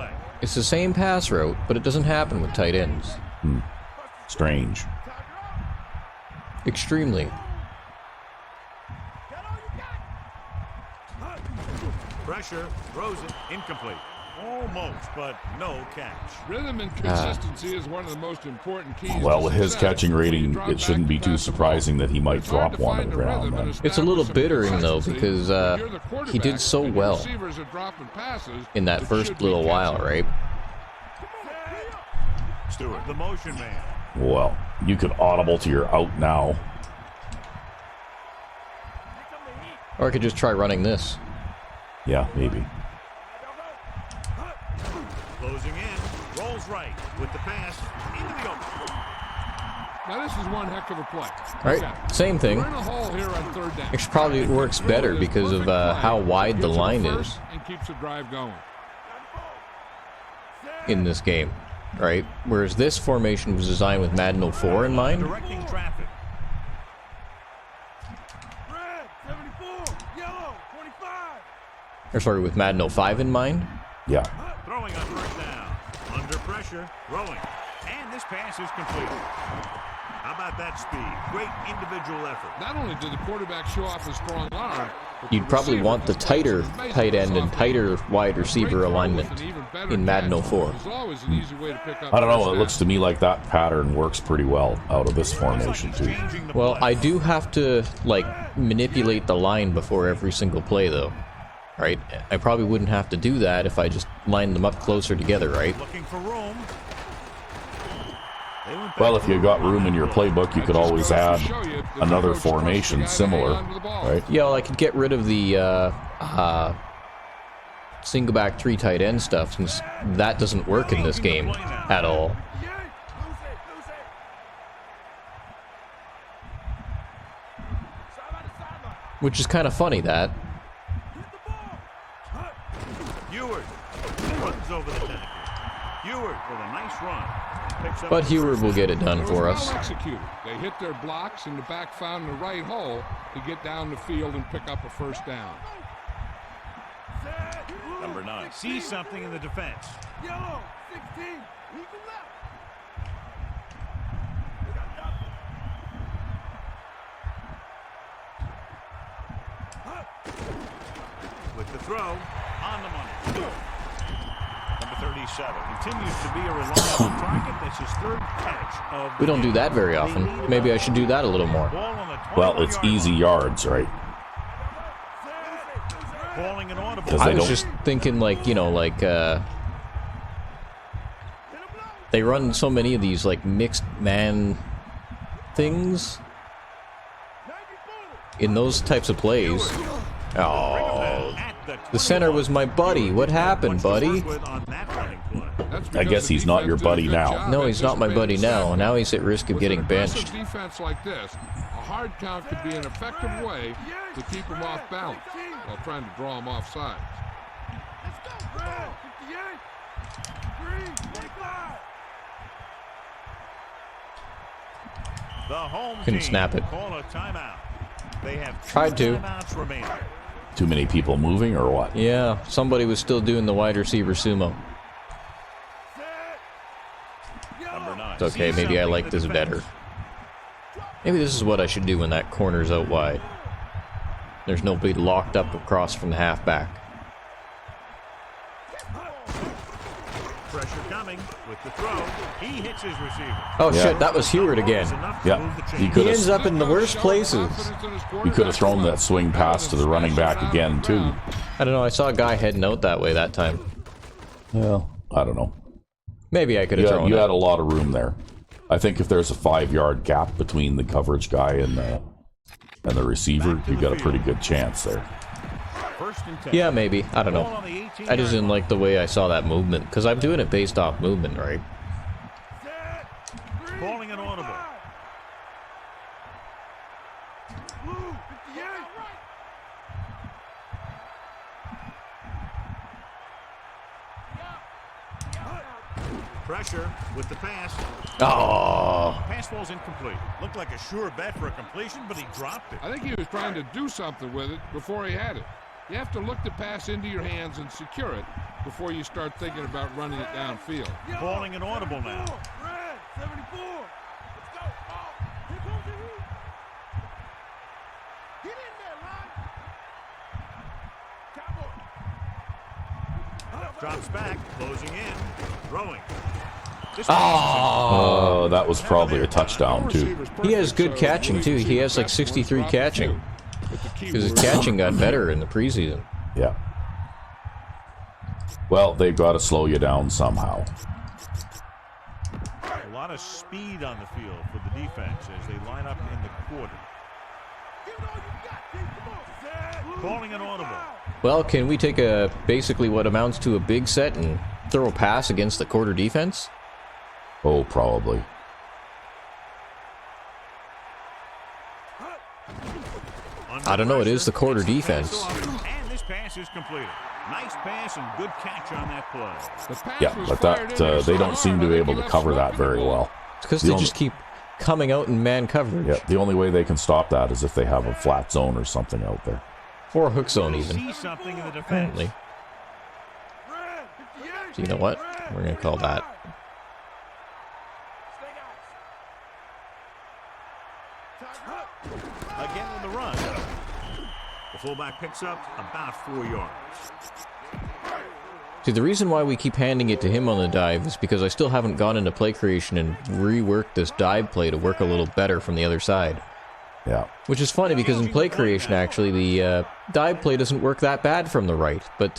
It's the same pass route, but it doesn't happen with tight ends. Strange. Extremely. Pressure. Throws it. Incomplete. Almost, but no catch. Rhythm and consistency is one of the most important keys. Well, to with his success. catching You rating, drop it shouldn't back be to too pass the ball. surprising that he might It's hard drop to one find to the the ground. rhythm and Then. It's a little establish some bittering, though, consistency because when you're the he did quarterback so and your well receivers are dropping passes in that that first should be little while, catchable. right? Stewart, the motion man. Well, you could audible to your out now. Or I could just try running this. Yeah, maybe. Closing in. Rolls right with the pass. Into the open. Now this is one heck of a play. Right? Okay. Same thing. We're in a hole here on third down. Which probably works better because of how wide the line is And keeps the drive going. in this game, right? Whereas this formation was designed with Madden 04 in mind. Directing traffic. Red, 74. Yellow, 25. Or sorry, with Madden 05 in mind. Yeah. Throwing on first down. Under pressure. Throwing. And this pass is complete. How about that speed? Great individual effort. Not only did the quarterback show off his strong arm, but You'd the probably receiver want the displayed tighter some amazing tight end and soft tighter leadership. wide A receiver great throw alignment with an even better in Madden catch 04. is always an easy way to pick up I don't know. first It looks down. to me like that pattern works pretty well out of this formation too. Changing the Well, play. I do have to, like, manipulate the line before every single play, though. Right? I probably wouldn't have to do that if I just lined them up closer together, right? Looking for room. They went back Well, if you got to room in your playbook, you That could just always goes to add show you that the another coach trusts the guy formation to similar, hang on to the ball. right? Yeah, well, I could get rid of the single back 3 tight end stuff, since that doesn't work in this game at all. Which is kind of funny, that. Ewert runs over the tackle. Ewert with a nice run. Picks up But the Heward will get it It done was for well us. executed. They hit their blocks, and the back found the right hole to get down the field and pick up a first down. Number 9 sees something in the defense. Yellow, 16. Eagle left. With the throw on the money. Number 37 continues to be a reliable target. That's his 3rd catch of the We don't do game. that very often. Maybe I should do that a little more. Ball on the Well, it's 21-yard easy line. yards, right? Calling an audible. 'Cause I they was don't- just thinking, like, you know, like, they run so many of these, like, mixed man things in those types of plays. Oh, the center was my buddy. What happened, buddy? That's I because guess the he's not your defense did a buddy good now. job No, he's not my buddy anticipating now. the Now he's at risk of With getting an aggressive benched. defense like this, a hard count could be an effective way to keep him off balance while trying to draw him off sides. Let's go. Red, 58. Green, 25. The home Couldn't team snap it. Call a timeout. They have 2 Tried to. timeouts remaining. Too many people moving or what? Yeah, somebody was still doing the wide receiver sumo. Number 9 It's okay, sees maybe I something like in the this defense. better. Maybe this is what I should do when that corner's out wide. There's nobody locked up across from the halfback. Pressure coming with the throw. He hits his receiver. Oh Yeah. shit, that was Heward again. Enough to Yeah, move the he chains. could He have ends up in the worst places. you could have thrown that swing pass to the running back again too. I don't know, I saw a guy heading out that way that time. Well, I don't know. Maybe I could have thrown You it. had a lot of room there. I think if there's a 5-yard gap between the coverage guy and the receiver, you got a pretty good chance there. First and 10. Yeah, maybe. I don't Ball know. on the 18-yard I just didn't line. like the way I saw that movement, because I'm doing it based off movement, right? Calling an audible. Blue, 58. Pressure with the pass. Oh, Pass ball's incomplete. Looked like a sure bet for a completion, but he dropped it. I think he was trying to do something with it before he had it. You have to look the pass into your hands and secure it before you start thinking about running it downfield. Calling an audible now. Red, 74. Let's go. Oh, here comes the heat. Get in there, Ron. Cowboy. Drops back, closing in, throwing. This Oh, that was probably a touchdown too. he has good catching, too. He has like 63 catching. Because his catching got better in the preseason. Yeah. Well, they've got to slow you down somehow. A lot of speed on the field for the defense as they line up in the quarter. Give it all you got, Keith. Come on. Set. Calling an audible. Well, can we take a basically what amounts to a big set and throw a pass against the quarter defense? Oh, probably. I don't know, it is the quarter defense. And this pass is completed. Nice pass and good catch on that play. The pass Yeah, was but fired in there they so don't seem hard, to I be think able he to left cover that Smoky very alone. well. It's because The they only- just keep coming out in man coverage. Yeah, the only way they can stop that is if they have a flat zone or something out there. Or a hook zone, even. See something in the defense. Apparently. Red, 58. So you know what? We're going to call that. Again with the run. The fullback picks up about 4 yards. See, the reason why we keep handing it to him on the dive is because I still haven't gone into play creation and reworked this dive play to work a little better from the other side. Yeah. Which is funny because in play creation, actually, the dive play doesn't work that bad from the right. But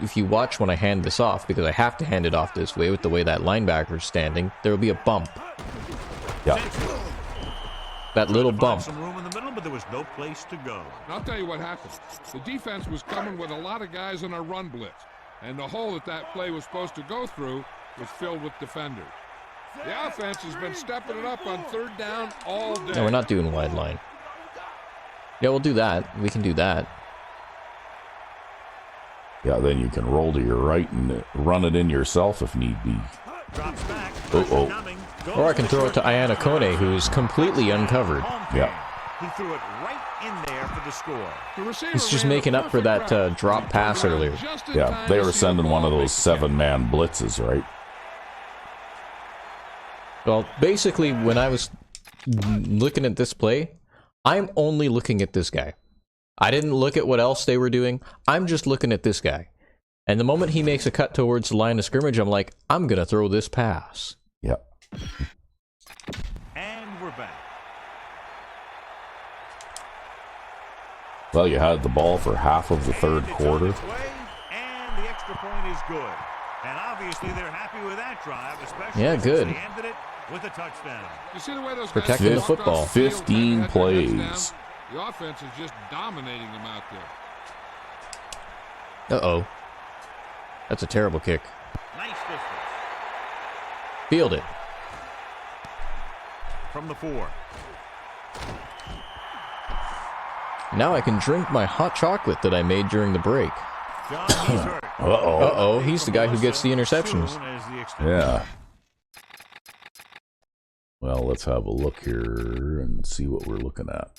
if you watch when I hand this off, because I have to hand it off this way with the way that linebacker's standing, there will be a bump. Yeah. That little bump. Some room in the middle, but there was no place to go. And I'll tell you what happened. The defense was coming with a lot of guys in a run blitz, and the hole that play was supposed to go through was filled with defenders. The offense has been stepping it up on third down all day. No, we're not doing wide line. Yeah, we'll do that. We can do that. Yeah, then you can roll to your right and run it in yourself if need be. Drops back. Uh-oh. Or I can throw it to Ayana Kone, who's completely uncovered. Yeah. He threw it right in there for the score. The receiver He's just ran a making up for perfect that route. drop pass earlier. Just in Yeah, time they to were see the sending one ball of make those the catch. 7-man blitzes, right? Well, basically, when I was looking at this play, I'm only looking at this guy. I didn't look at what else they were doing. I'm just looking at this guy. And the moment he makes a cut towards the line of scrimmage, I'm like, I'm going to throw this pass. Yeah. And we're back. Well, you had the ball for half of the third And it's quarter. on its way, and the extra point is good. And obviously they're happy with that drive, especially Yeah, since good. they ended it with a touchdown. You see the way those Protecting guys the walked football. off the field, 15 had their heads down? plays. The offense is just dominating them out there. Uh-oh. That's a terrible kick. Nice distance. Field it. From the 4. Now I can drink my hot chocolate that I made during the break. John, he's hurt. Uh-oh. Uh-oh, he's the guy who gets the interceptions. Soon as the extension. Yeah. Well, let's have a look here and see what we're looking at.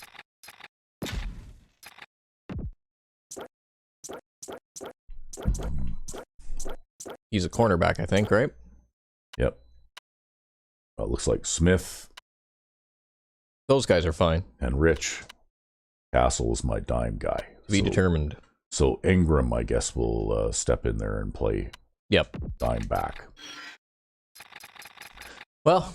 He's a cornerback, I think, right? Yep. Well, it looks like Smith Those guys are fine. and Rich Castle is my dime guy. To be determined. So Ingram, I guess, will step in there and play Yep. dime back. Well,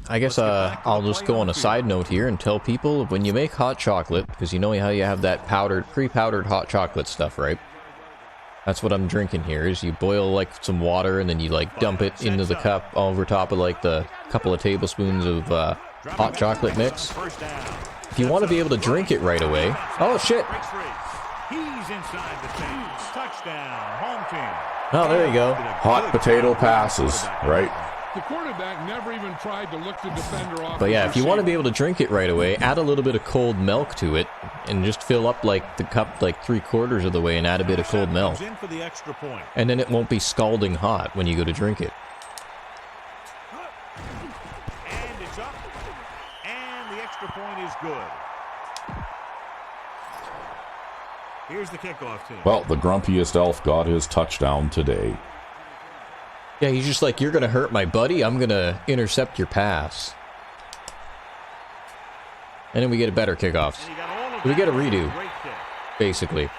I guess I'll just go on a side note here and tell people when you make hot chocolate, because you know how you have that pre-powdered hot chocolate stuff, right? That's what I'm drinking here, is you boil like some water and then you like dump it into the cup over top of like the couple of tablespoons of hot chocolate mix. First down. If you want to be able to drink it right away. Oh shit! Breaks free. He's inside the 10. Touchdown. Home team. Oh, there you go. Hot potato passes, right? The quarterback never even tried to look the defender off. But yeah, his if you want to be receiver. able to drink it right away, add a little bit of cold milk to it, and just fill up like the cup like 3/4 of the way, and add a bit of cold milk, Comes in for the extra point. and then it won't be scalding hot when you go to drink it. And it's up. And the extra point is good. Here's the kickoff team. Well, the grumpiest elf got his touchdown today. Yeah, he's just like, you're gonna hurt my buddy, I'm gonna intercept your pass. And then we get a better kickoffs, And he got all of we that get a on redo. great kick. basically.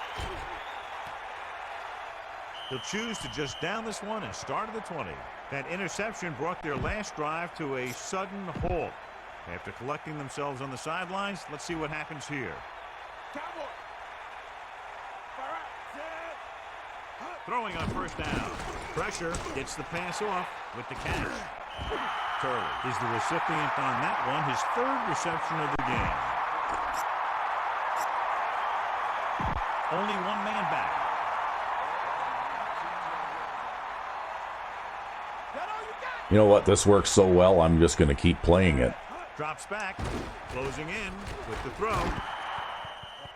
He'll choose to just down this one and start at the 20. That interception brought their last drive to a sudden halt. After collecting themselves on the sidelines, let's see what happens here. Throwing on first down. Pressure gets the pass off with the catch. Curry is the recipient on that one, his 3rd reception of the game. Only one man back. You know what? This works so well, I'm just going to keep playing it. Drops back, closing in with the throw.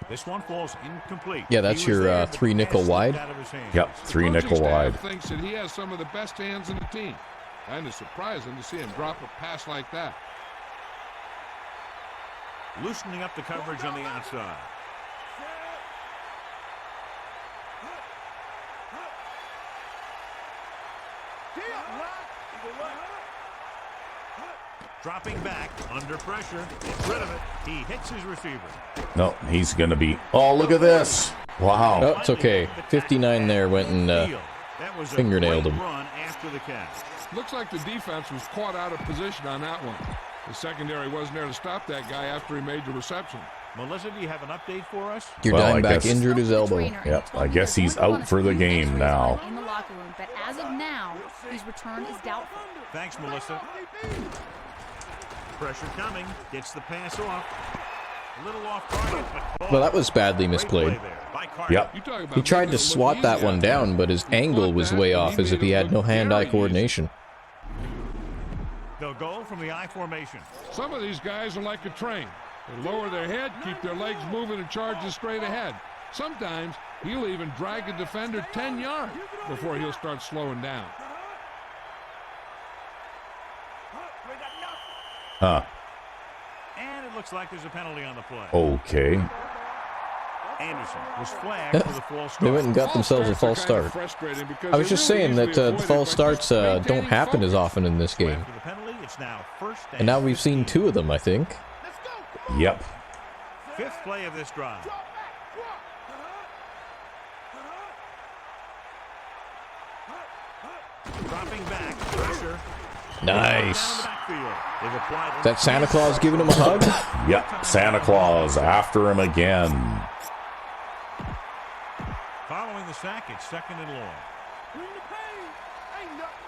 This one falls incomplete. Yeah, that's He was your, there, but the 3 nickel pass wide. slipped out of his hands. Yep, 3 Coaching nickel staff wide. thinks that he has some of the best hands in the team, and it's surprising to see him drop a pass like that. Loosening up the coverage on the outside. Dropping back, under pressure, gets rid of it. He hits his receiver. No, he's going to be... Oh, look at this. Wow. Oh, it's okay. 59 there went and That was a fingernailed great him. run after the catch. Looks like the defense was caught out of position on that one. The secondary wasn't there to stop that guy after he made the reception. Melissa, do you have an update for us? Your Well, I dime back guess- injured his elbow. Yep, I guess he's out for the game now. In the locker room, but as of now, his return is doubtful. Thanks, Melissa. Pressure coming. Gets the pass off. A little off target, but called. Well, that was badly Great misplayed. play there by Carter. Yep. You talk about He tried making to it look swat that easy one out there. down, but his angle was way off, as if he had no hand-eye coordination. They'll go from the I formation. Some of these guys are like a train. They lower their head, keep their legs moving, and charge straight ahead. Sometimes he'll even drag a defender 10 yards before he'll start slowing down. Huh. And it looks like there's a penalty on the play. Okay. Anderson was flagged for the false They start. went and got themselves a false start. I was just saying that the false starts don't happen as often in this game. After the penalty, it's now first And now we've seen 2 of them, I think. Yep. fifth play of this drive. Dropping back, pressure. Nice. Down the backfield. They've applied Is that Santa Claus giving him a hug? Yep. Santa Claus after him again. Following the sack, it's second and long. Bring the pain. Ain't nothing.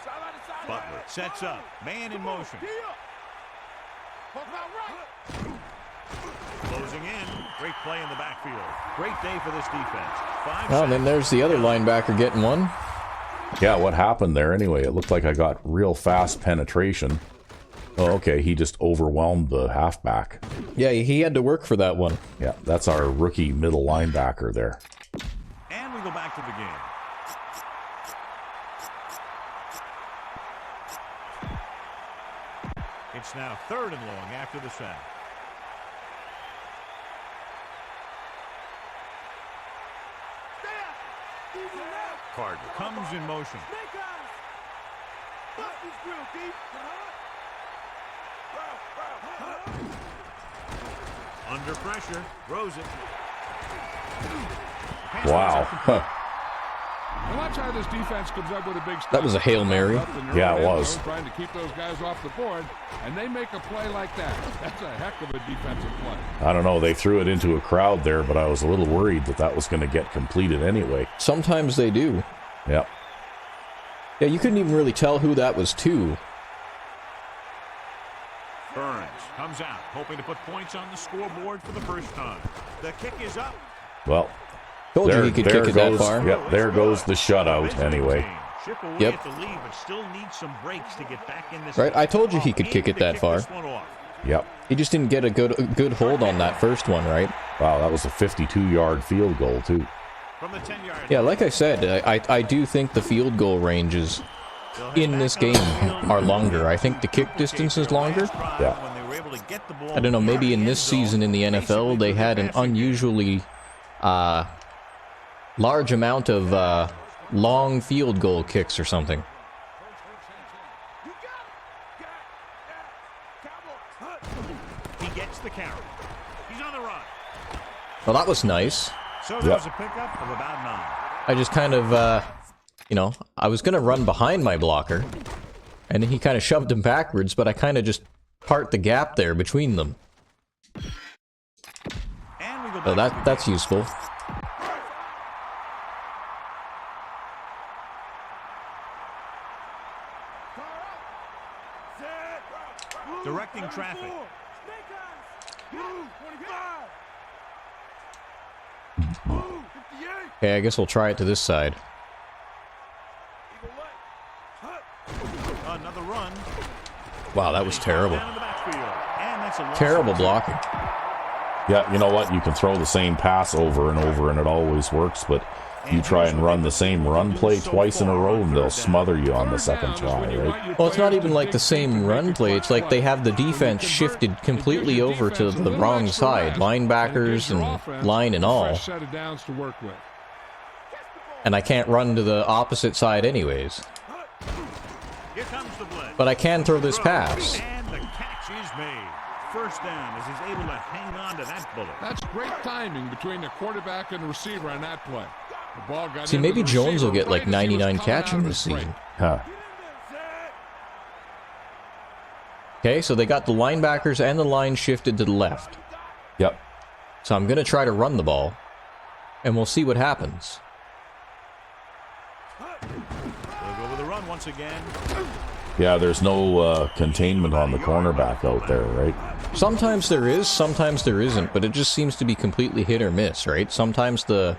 Side to side. Butler sets up. Man in motion. Gee up. Pump out right. Closing in. Great play in the backfield. Great day for this defense. Five Oh, and then there's the other linebacker getting one. Yeah, what happened there anyway? It looked like I got real fast penetration. Oh, okay. He just overwhelmed the halfback. Yeah, he had to work for that one. Yeah, that's our rookie middle linebacker there. And we go back to the game. It's now third and long after the sack. Carter comes in motion. Snake eyes. Bust this grill, Keith. Under pressure. Throws it. Wow. Huh. Now watch how this defense comes up with a big stop. That was a Hail Mary. Up in their Yeah, own it end was. zone, trying to keep those guys off the board, and they make a play like that. That's a heck of a defensive play. I don't know. They threw it into a crowd there, but I was a little worried that that was going to get completed anyway. Sometimes they do. Yep. Yeah, you couldn't even really tell who that was to. Burns comes out, hoping to put points on the scoreboard for the first time. The kick is up. Well, Told you he could kick it that far. Yep, there goes the shutout anyway. Chip away Yep. at the lead, but still needs some breaks to get back in this. Right, I told you he could kick it that far. This one off. Yep. He just didn't get a good hold on that first one, right? Wow, that was a 52-yard field goal, too. From the 10-yard Yeah, like I said, I do think the field goal ranges in this game are longer. I think the kick distance is longer. Yeah. I don't know, maybe in this season in the NFL, they had an unusually large amount of long field goal kicks or something. He gets the carry. He's on the run. Well, that was nice. So there's a pickup of about 9. I just kind of, I was going to run behind my blocker, and he kind of shoved him backwards, but I kind of just part the gap there between them. And we go So back to the that's useful. directing traffic. Snake eyes. Move. 25. Move. 58. Okay, I guess we'll try it to this side. Eagle leg. Hut. Another run. Wow, that was terrible. Down in the backfield. And that's a loss. Terrible blocking. Yeah, you know what? You can throw the same pass over and over, and it always works, but you try and run the same run play twice in a row, and they'll smother you on the second try, right? Well, it's not even like the same run play. It's like they have the defense shifted completely over to the wrong side. Linebackers and line and all. Set of downs to work with. And I can't run to the opposite side anyways. Here comes the blitz. But I can throw this pass. And the catch is made. First down as he's able to hang on to that bullet. That's great timing between the quarterback and the receiver on that play. The ball got See, into maybe the Jones will receiver get like right as he was 99 coming out catching of this his break. season. Huh. Okay, so they got the linebackers and the line shifted to the left. Yep. So I'm going to try to run the ball, and we'll see what happens. They'll go with the run once again. Yeah, there's no containment on the cornerback out there, right? Sometimes there is, sometimes there isn't, but it just seems to be completely hit or miss, right? Sometimes the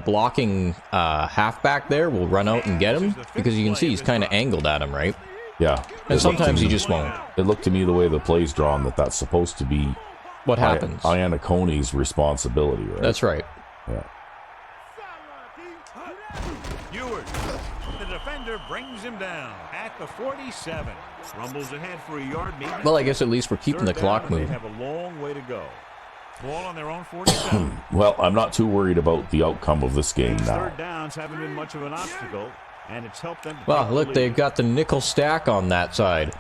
blocking halfback there will run out and get him, because you can see he's kind of angled at him, right? Yeah. And sometimes he just won't. It looked to me the way the play's drawn that that's supposed to be What happens? Iannacone's responsibility, right? That's right. Yeah. Ewert. The defender brings him down at the 47. Rumbles ahead for a yard, maybe. Well, I guess at least we're keeping the Third clock down, and moving. They have a long way to go. Ball on their own 47. Well, I'm not too worried about the outcome of this game now. Third downs haven't been much of an obstacle, and it's helped them. Well, look, they've got the nickel stack on that side.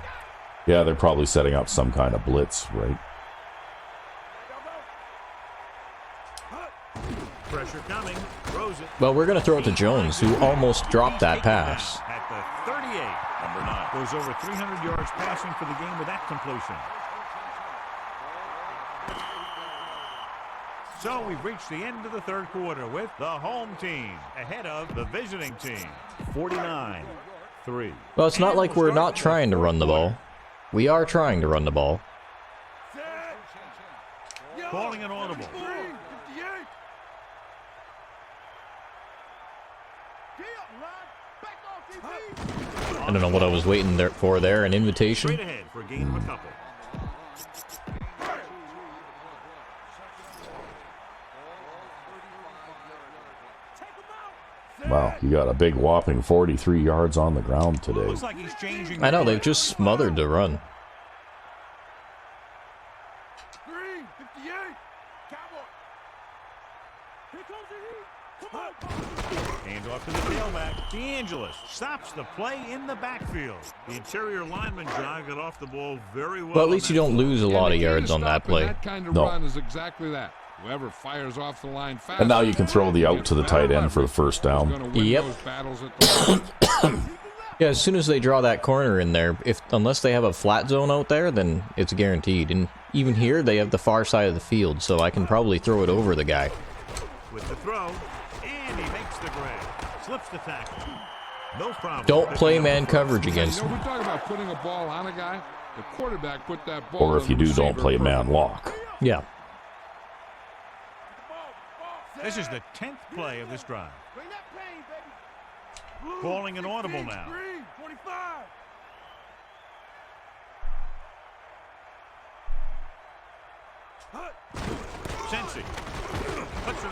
Yeah, they're probably setting up some kind of blitz, right? Pressure coming. Throws it. Well, we're going to throw it to Jones, who almost dropped that pass. At the 38. Number 9 goes over 300 yards passing for the game with that completion. So we've reached the end of the third quarter with the home team ahead of the visiting team. 49-3. Well, it's not like we're not trying to run the ball. We are trying to run the ball. Calling an audible. I don't know what I was waiting there for there, an invitation? Straight ahead for a gain of a couple. Wow, you got a big whopping 43 yards on the ground today. Looks like he's changing. I know, they've just smothered the run. Hands off to the tailback. DeAngelis stops the play in the backfield. The interior lineman, John, got off the ball very well. But at least you don't lose a lot of yards on that play. That kind of No. run is exactly that. Whoever fires off the line fast. And now you can throw the out to the tight end for the first down. Yep. Yeah, as soon as they draw that corner in there, unless they have a flat zone out there, then it's guaranteed. And even here, they have the far side of the field, so I can probably throw it over the guy. With the throw, and he makes the grab. Slips the tackle. No problem. Don't play man coverage against You know, him. we talk about putting a ball on a guy. The quarterback put that ball. Or if on you the do, don't receiver play man perfectly. lock. Yeah. This is the 10th play of this drive. Calling an audible now. Sensi.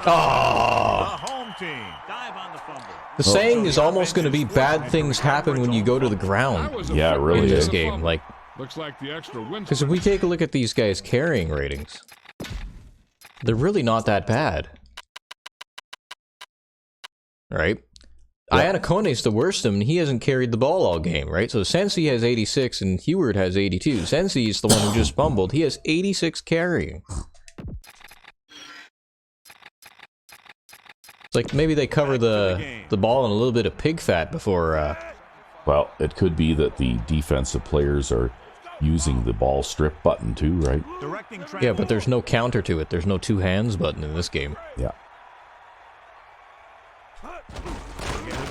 The home team. Dive on the fumble. The saying is almost going to be bad things happen when you go to the ground That was a Yeah, it football really in this is. game. Like, Looks like the extra win. because if we take a look at these guys' carrying ratings, they're really not that bad. Right? Iannacone's the worst of them, and he hasn't carried the ball all game, right? So Sensi has 86 and Heward has 82. Sensi is the one who just fumbled. He has 86 carrying. It's like maybe they cover the ball in a little bit of pig fat before... Well, it could be that the defensive players are using the ball strip button too, right? Directing Yeah, but there's no counter to it. There's no two hands button in this game. Yeah.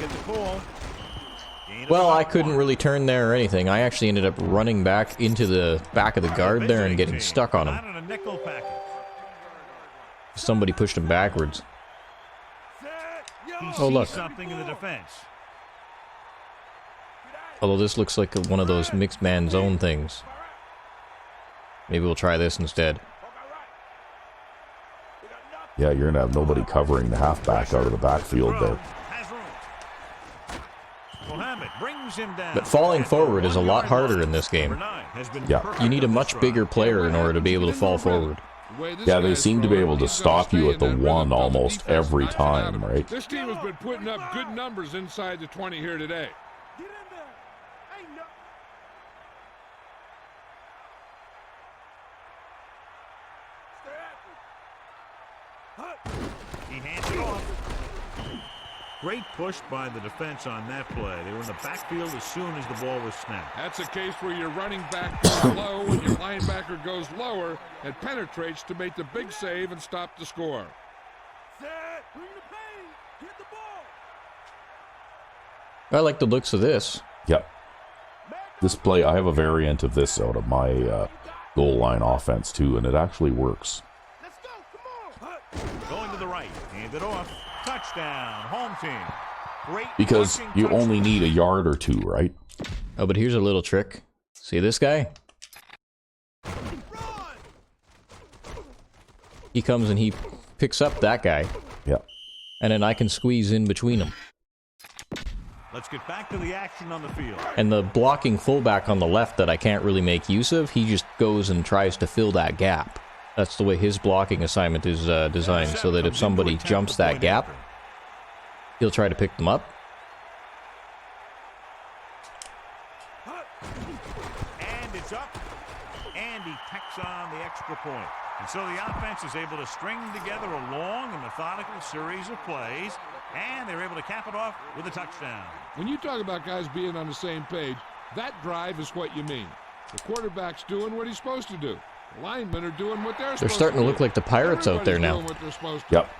Get the call. Well, I couldn't really turn there or anything. I actually ended up running back into the back of the guard there and getting stuck on him. Not in a nickel package. Somebody pushed him backwards. He Oh, look. sees something in the defense. Although this looks like one of those mixed man zone things. Maybe we'll try this instead. Yeah, you're going to have nobody covering the halfback out of the backfield there. Has room. Mohammed brings him down. But falling forward is a lot harder in this game. Number 9 has been Yeah. perfect You need a on much this bigger drive. player in order to be able to fall forward. Yeah, they seem to be able to stop you at the one almost every time, right? This team has been putting up good numbers inside the 20 here today. He hands it off. Great push by the defense on that play. They were in the backfield as soon as the ball was snapped. That's a case where your running back goes low and your linebacker goes lower and penetrates to make the big save and stop the score. Set. Bring the pain. Get the ball. I like the looks of this. Yep. This play, I have a variant of this out of my goal line offense too, and it actually works. Let's go. Come on. Going to the right. Hand it off. Touchdown. Home team. Great. Because rushing you touchdown. only need a yard or two, right? Oh, but here's a little trick. See this guy? Run. He comes and he picks up that guy, Yep. and then I can squeeze in between them. Let's get back to the action on the field. And the blocking fullback on the left that I can't really make use of, he just goes and tries to fill that gap. That's the way his blocking assignment is designed, so that if somebody jumps that gap, he'll try to pick them up. And it's up. And he tacks on the extra point. And so the offense is able to string together a long and methodical series of plays, and they're able to cap it off with a touchdown. When you talk about guys being on the same page, that drive is what you mean. The quarterback's doing what he's supposed to do. The linemen are doing what they're supposed to do. They're starting to look like the Pirates out there now. Everybody's doing what they're supposed to. Yep.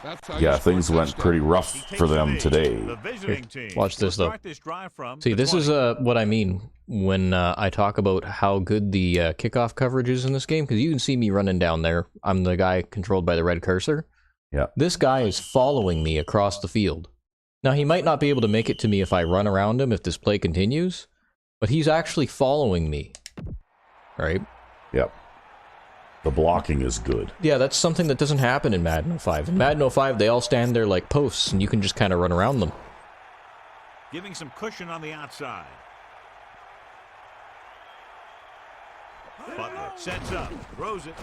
That's how Yeah, you score things went touchdowns. pretty rough He takes for the them lead. today. The visiting team watch this, will though. start this drive from See, the this 20. is what I mean when I talk about how good the kickoff coverage is in this game, because you can see me running down there. I'm the guy controlled by the red cursor. Yeah. This guy is following me across the field. Now, he might not be able to make it to me if I run around him if this play continues, but he's actually following me. Right? Yep. The blocking is good. Yeah, that's something that doesn't happen in Madden 05. In Madden 05, they all stand there like posts, and you can just kind of run around them. Giving some cushion on the outside. Butler sets up, throws it.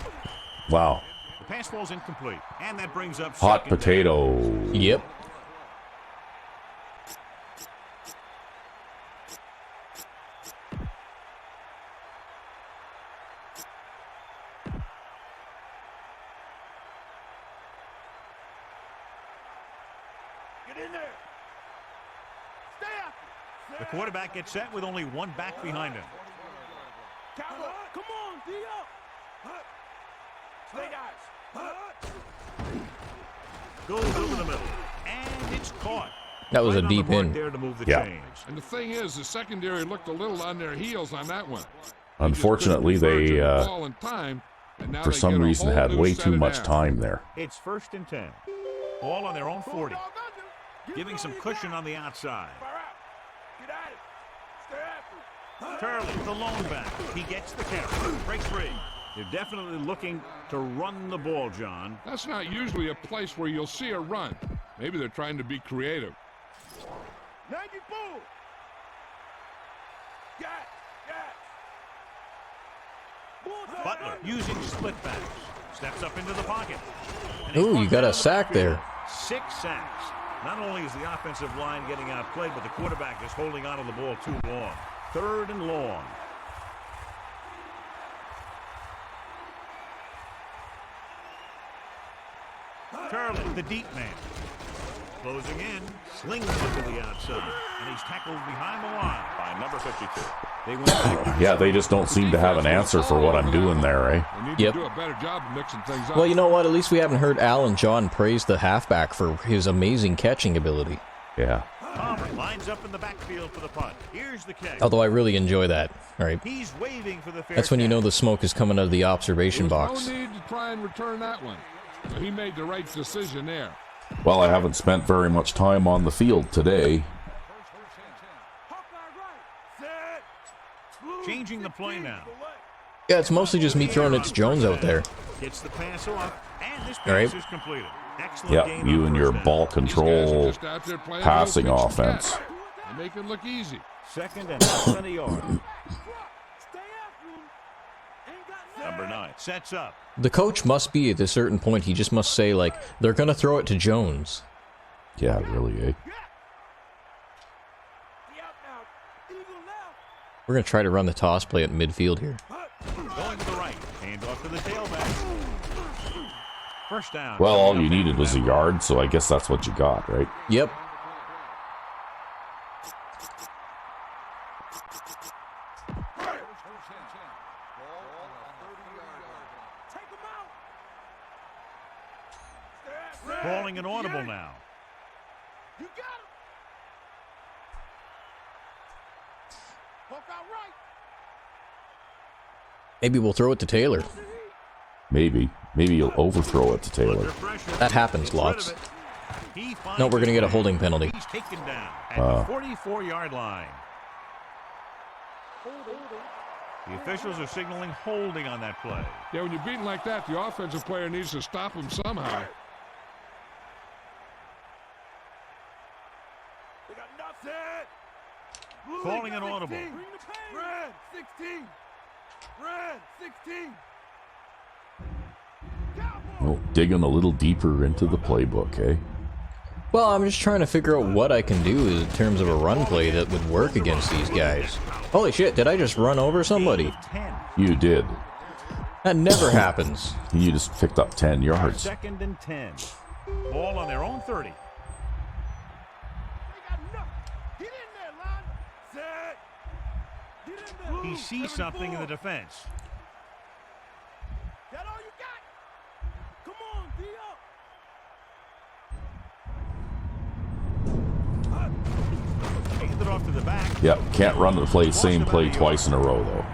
Wow. The pass ball's incomplete, and that brings up Hot second potato. Yep. Get in there. Stay after. The quarterback gets set with only one back behind him. Cowboy. Come on, D up. Stay guys. Goes over the middle, and it's caught. That was Right a on the deep board in. there to move the Yeah. chains. And the thing is, the secondary looked a little on their heels on that one. Unfortunately, they, for some reason, had way too much time there. It's 1st and 10. Ball on their own 40. Giving some cushion on the outside. Get at it. Stay after. Turley, the lone back. He gets the carry. Breaks free. They're definitely looking to run the ball, John. That's not usually a place where you'll see a run. Maybe they're trying to be creative. 94. Gas. Butler using split backs. Steps up into the pocket. And he's Ooh, you brought got down a to the sack there. backfield. 6 sacks. Not only is the offensive line getting outplayed, but the quarterback is holding onto the ball too long. 3rd and long. Turley, the deep man. Closing in, slings it to the outside, and he's tackled behind the line by number 52. They went back. Yeah, they just don't seem to have an answer for what I'm doing there, eh? They need Yep. to do a better job of mixing things up. Well, you know what? At least we haven't heard Al and John praise the halfback for his amazing catching ability. Yeah. Palmer lines up in the backfield for the punt. Here's the kick. Although I really enjoy that. Right? He's waving for the fair That's when you catch. know the smoke is coming out of the observation There box. was no need to try and return that one. So he made the right decision there. Well, I haven't spent very much time on the field today. Changing the play now. Yeah, it's mostly just me throwing it to Jones out there. Gets the pass off, and this All right. pass is completed. Excellent Yeah, game you on and your first down. ball These guys are control just out there playing passing a little pitch and offense. catch. They make it look easy. 2nd and less than a yard. Number 9 sets up. The coach must be at a certain point. He just must say, like, they're going to throw it to Jones. Yeah, really, eh? We're going to try to run the toss play at midfield here. Going to the right. Hand off to the tailback. First down. Well, all you needed was a yard, so I guess that's what you got, right? Yep. Calling an audible now. You got him. Poke out right. Maybe we'll throw it to Taylor. Maybe. Maybe you'll overthrow it to Taylor. That happens lots. No, we're going to get a holding penalty. He's taken down at the 44-yard line. The officials are signaling holding on that play. Yeah, when you're beaten like that, the offensive player needs to stop him somehow. They got nothing. Calling an audible. Red 16. Red 16. Oh, digging a little deeper into the playbook, eh? Well, I'm just trying to figure out what I can do in terms of a run play that would work against these guys. Holy shit, did I just run over somebody? You did. That never happens. You just picked up 10 yards. Second and 10. Ball on their own 30. They got nothing. Get in there, line. Set. Get in there. He sees something in the defense. That all you got? Come on, Dio. Hand it off to the back. Yep, can't run the play, same play twice in a row, though.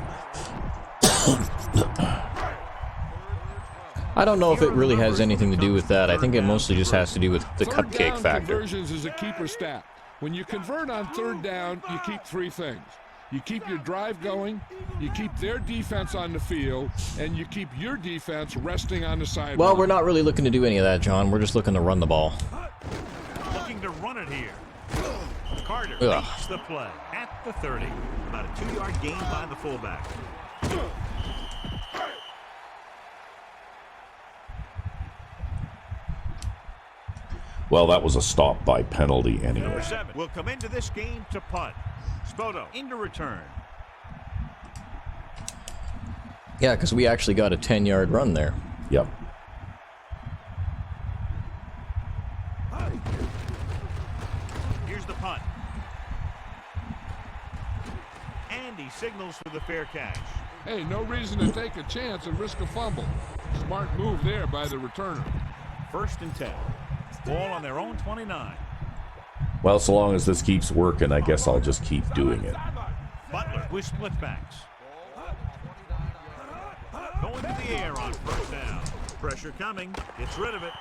I don't know if it really has anything to do with that. I think it mostly just has to do with the Third cupcake down factor. Conversions is a keeper stat. When you convert on third down, you keep three things. You keep your drive going, you keep their defense on the field, and you keep your defense resting on the sideline. Well, we're not really looking to do any of that, John. We're just looking to run the ball. Looking to run it here. Carter Ugh. makes the play at the 30. About a 2-yard gain by the fullback. Well, that was a stop by penalty Number anyway. 7 will come into this game to punt. Spoto into return. Yeah, because we actually got a 10-yard run there. Yep. Here's the punt. And he signals for the fair catch. Hey, no reason to take a chance and risk a fumble. Smart move there by the returner. First and 10. Ball on their own 29. Well, so long as this keeps working, I guess I'll just keep doing it. Butler with split backs. Going to the air on first down. Pressure coming. Gets rid of it.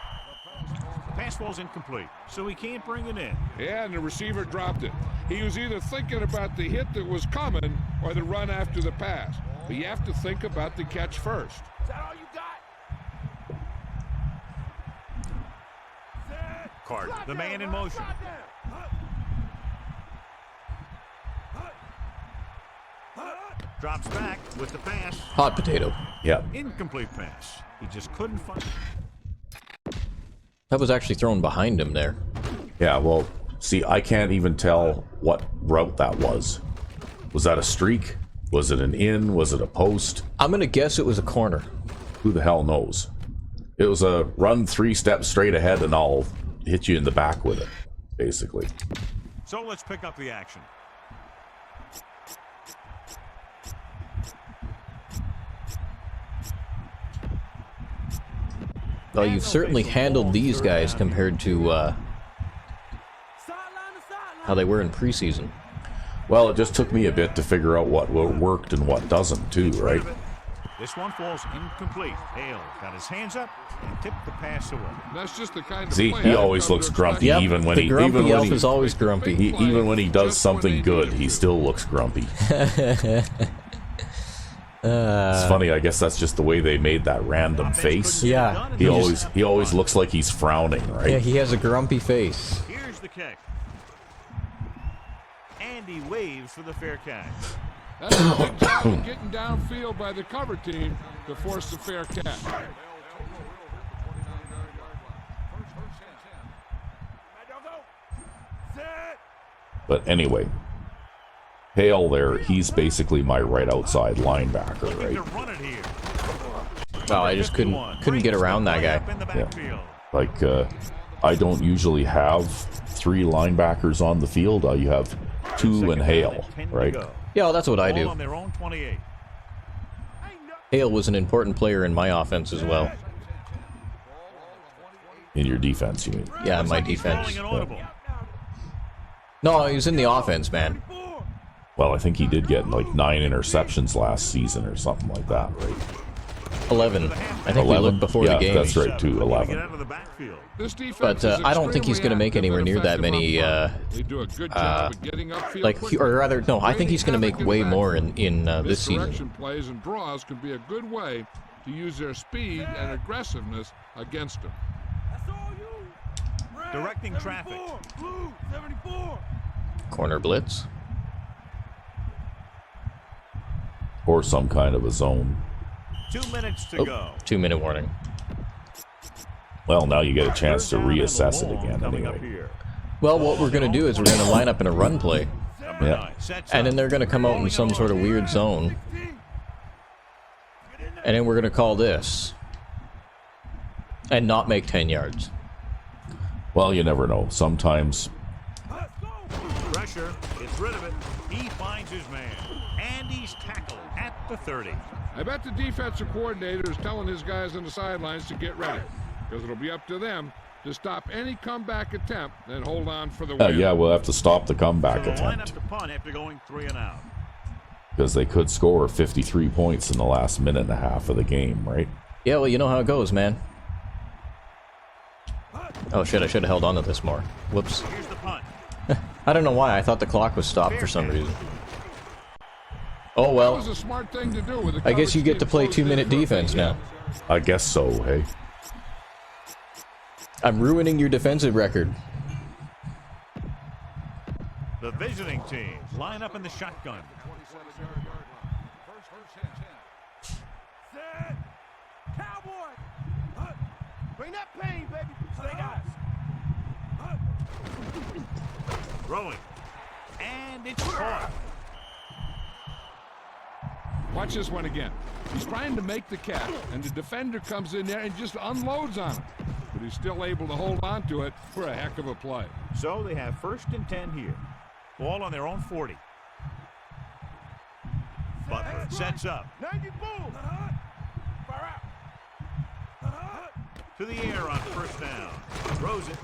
Pass ball's incomplete, so he can't bring it in. Yeah, and the receiver dropped it. He was either thinking about the hit that was coming or the run after the pass. But you have to think about the catch first. Is that all you got? Set. Carter, Slide the down, man in Ron, motion. slide down. Drops back with the pass. Hot potato. Yep. Incomplete pass. He just couldn't find it. That was actually thrown behind him there. Yeah, well, see, I can't even tell what route that was. Was that a streak? Was it an in? Was it a post? I'm going to guess it was a corner. Who the hell knows? It was a run 3 steps straight ahead and I'll hit you in the back with it, basically. So let's pick up the action. Well, you've certainly handled these guys compared to Sideline to how they were in preseason. Well, it just took me a bit to figure out what worked and what doesn't, too, right? This one falls incomplete. Hale got his hands up and tipped the pass away. That's just the kind of See, play he I've always come looks to grumpy, expect. even when the he grumpy even elf when he, is always grumpy. even when he does something good, he still looks grumpy. It's funny, I guess that's just the way they made that random face. Yeah, He always looks like he's frowning, right? Yeah, he has a grumpy face. Here's the kick. And he waves for the fair catch. That's a big job of getting downfield by the cover team to force the fair catch. Set. But anyway, Hale there, he's basically my right outside linebacker, Looking to right? run it here. Oh, I just couldn't get around that guy. Yeah. Like, I don't usually have 3 linebackers on the field. You have 2 and Hale, right? Yeah, well, that's what I do. On their own 28. Hale was an important player in my offense as well. In your defense, you mean? Yeah, in my defense. No, he was in the offense, man. Well, I think he did get like 9 interceptions last season or something like that, right? 11. I think we looked before the game. That's right, too, 11. But I don't think he's going to make anywhere near that many, or rather, no, I think he's going to make way more in this season. Plays and draws can be a good way to use their speed and aggressiveness against him. Directing traffic. Corner blitz. Or some kind of a zone. 2 minutes to go. 2-minute warning. Well, now you get a chance to reassess it again anyway. Well, what we're going to do is we're going to line up in a run play. Yeah. And then they're going to come out in some sort of weird zone. And then we're going to call this. And not make 10 yards. Well, you never know. Sometimes. Pressure. Gets rid of it. He finds his man. And he's tackled at the 30. I bet the defensive coordinator is telling his guys on the sidelines to get ready, because it'll be up to them to stop any comeback attempt and hold on for the win. Yeah, we'll have to stop the comeback So line attempt. up to punt after going 3 and out. Because they could score 53 points in the last minute and a half of the game, right? Yeah, well, you know how it goes, man. Oh shit, I should have held on to this more. Whoops. Here's the punt. I don't know why, I thought the clock was stopped for some reason. Oh That well, was a smart thing to do with the I guess you get coverage to play team 2-minute closed in for a defense big now. I guess so, hey. I'm ruining your defensive record. The visiting team line up in the shotgun. Set. Cowboy. Bring that pain, baby. Stay guys. Throwing. And it's caught. Watch this one again. He's trying to make the catch, and the defender comes in there and just unloads on him. But he's still able to hold on to it for a heck of a play. So they have 1st and 10 here. Ball on their own 40. Butler sets up. 90 boom. Fire out. To the air on 1st down. Throws it.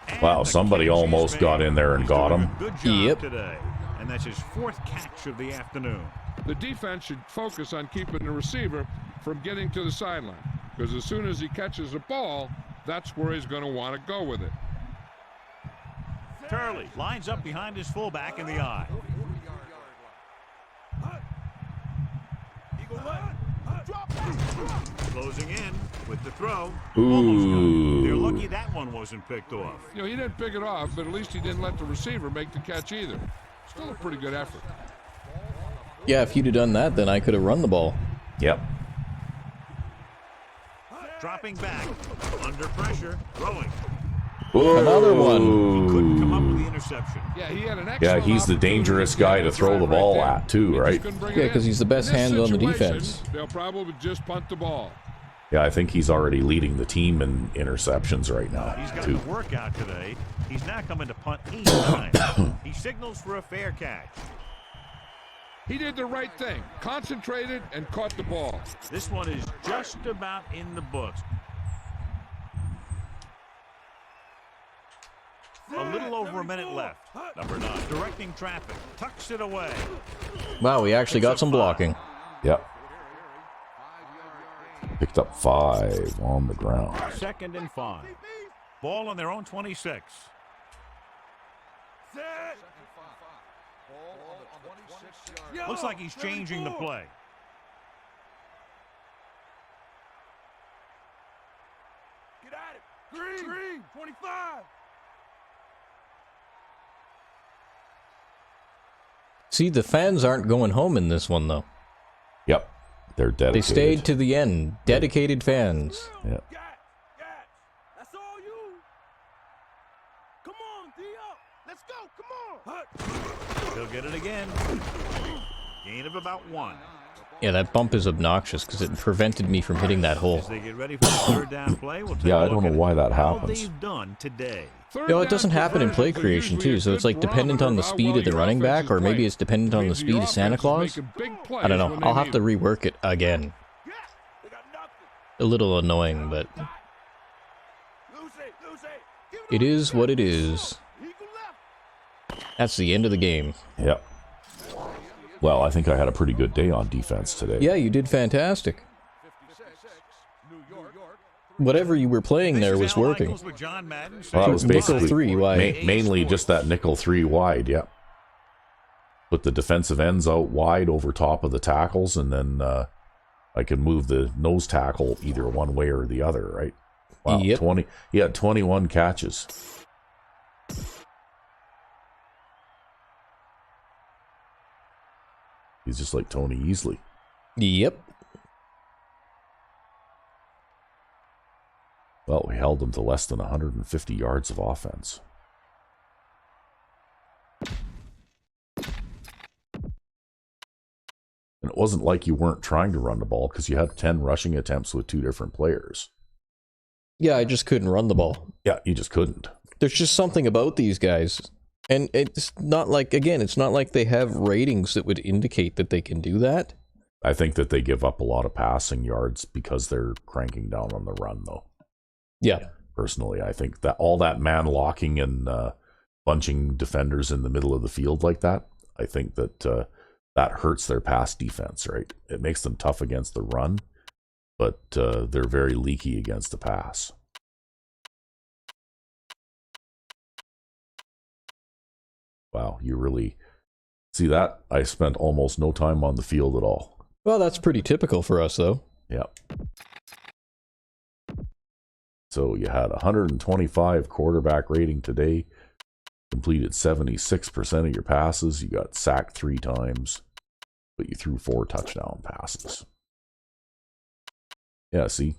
And Wow, the somebody catch is almost got made. in there and He's got doing him. a good job Yep. today. And that's his 4th catch of the afternoon. The defense should focus on keeping the receiver from getting to the sideline, because as soon as he catches the ball, that's where he's going to want to go with it. Turley lines up behind his fullback in the eye. Closing in with the throw. Almost good. They're Ooh. lucky that one wasn't picked off. You know, he didn't pick it off, but at least he didn't let the receiver make the catch either. Still a pretty good effort. Yeah, if you'd have done that, then I could have run the ball. Yep. Dropping back. Under pressure. Throwing. Another one. He couldn't come up with the interception. Yeah, he had an Yeah, excellent he's the opportunity dangerous to get guy a to throw the drive ball there. at, too, He just right? couldn't bring it Yeah, in. because he's the best In this hand on the situation, defense. They'll probably just punt the ball. Yeah, I think he's already leading the team in interceptions right now, He's got too. the workout today. He's now coming to punt 8 times. He signals for a fair catch. He did the right thing, concentrated and caught the ball. This one is just about in the books. A little over a minute left. Number 9, directing traffic, tucks it away. Wow, we actually got some blocking. Yep. Picked up 5 on the ground. 2nd and 5. Ball on their own 26. Set. Looks like he's changing the play. Get at it. Green. 25. See, the fans aren't going home in this one, though. Yep. They're dedicated. They stayed to the end. Dedicated fans. Yeah. Got. That's all you. Come on, D-Up. Let's go. Come on. He'll get it again. Gain of about 1. Yeah, that bump is obnoxious because it prevented me from hitting that hole. As they get ready for the third down play, we'll take Yeah, a I don't look know at why that how happens. they've done today. You know, it doesn't happen in play creation too, so it's like dependent on the speed of the running back, or maybe it's dependent on the speed of Santa Claus. I don't know. I'll have to rework it again. A little annoying, but it is what it is. That's the end of the game. Yep. Well, I think I had a pretty good day on defense today. Yeah, you did fantastic. Whatever you were playing there was working. Well, that was basically nickel 3 wide. mainly just that nickel 3 wide, yeah. Put the defensive ends out wide over top of the tackles, and then I could move the nose tackle either one way or the other, right? Wow, Yep. 21 catches. He's just like Tony Easley. Yep. Well, we held him to less than 150 yards of offense. And it wasn't like you weren't trying to run the ball, because you had 10 rushing attempts with 2 different players. Yeah, I just couldn't run the ball. Yeah, you just couldn't. There's just something about these guys. And it's not like, again, it's not like they have ratings that would indicate that they can do that. I think that they give up a lot of passing yards because they're cranking down on the run, though. Yeah. Personally, I think that all that man locking and bunching defenders in the middle of the field like that, I think that that hurts their pass defense, right? It makes them tough against the run, but they're very leaky against the pass. Wow, you really see that? I spent almost no time on the field at all. Well, that's pretty typical for us, though. Yeah. So you had 125 quarterback rating today, completed 76% of your passes, you got sacked 3 times, but you threw 4 touchdown passes. Yeah, see?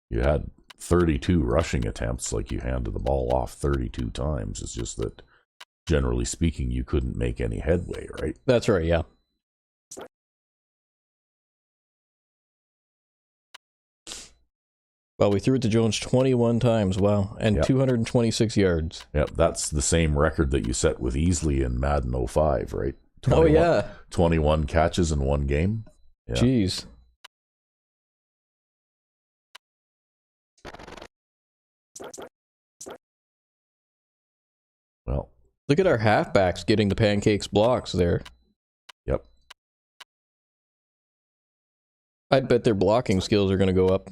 You had 32 rushing attempts, like you handed the ball off 32 times. It's just that, generally speaking, you couldn't make any headway, right? That's right, yeah. Well, we threw it to Jones 21 times, wow, and Yep. 226 yards. Yep, that's the same record that you set with Easley in Madden 05, right? 21, Oh, yeah. 21 catches in one game. Yeah. Jeez. Well, Look at our halfbacks getting the pancakes blocks there. yep. I'd bet their blocking skills are going to go up.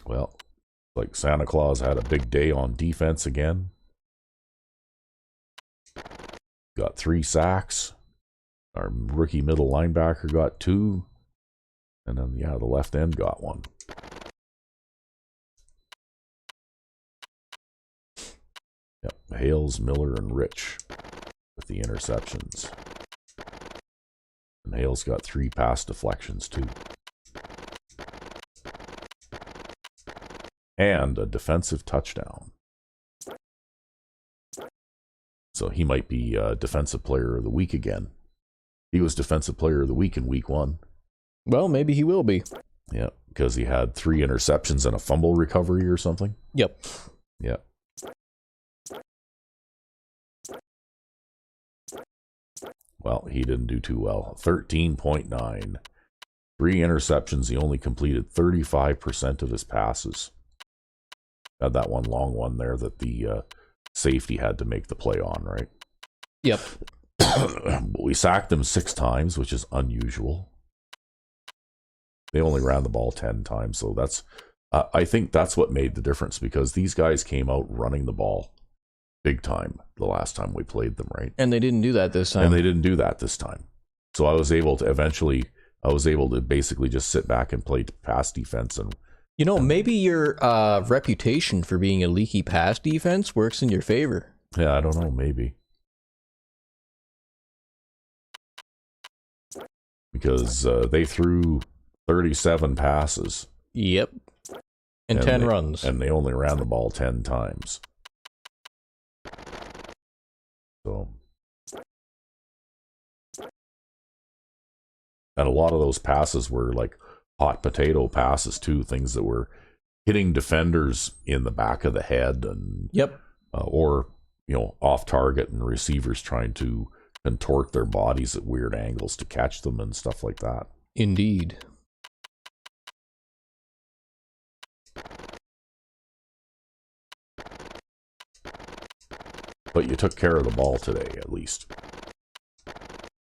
Well, like Santa Claus had a big day on defense again. Got 3 sacks. Our rookie middle linebacker got 2. And then, yeah, the left end got 1. Yep, Hales, Miller, and Rich with the interceptions. And Hales got 3 pass deflections, too. And a defensive touchdown. So he might be Defensive Player of the Week again. He was Defensive Player of the Week in Week 1. Well, maybe he will be. Yeah, because he had 3 interceptions and a fumble recovery or something. Yep. Yeah. Well, he didn't do too well. 13.9. 3 interceptions. He only completed 35% of his passes. Had that one long one there that the safety had to make the play on, right? Yep. We sacked him 6 times, which is unusual. They only ran the ball 10 times, so that's I think that's what made the difference, because these guys came out running the ball big time the last time we played them, right? And they didn't do that this time. And they didn't do that this time. So I was able to basically just sit back and play pass defense. And You know, maybe your reputation for being a leaky pass defense works in your favor. yeah, I don't know, maybe. Because they threw 37 passes. Yep. And 10 runs. And they only ran the ball 10 times. So, and a lot of those passes were like hot potato passes too, things that were hitting defenders in the back of the head and Yep. or off target, and receivers trying to contort their bodies at weird angles to catch them and stuff like that. Indeed. But you took care of the ball today, at least.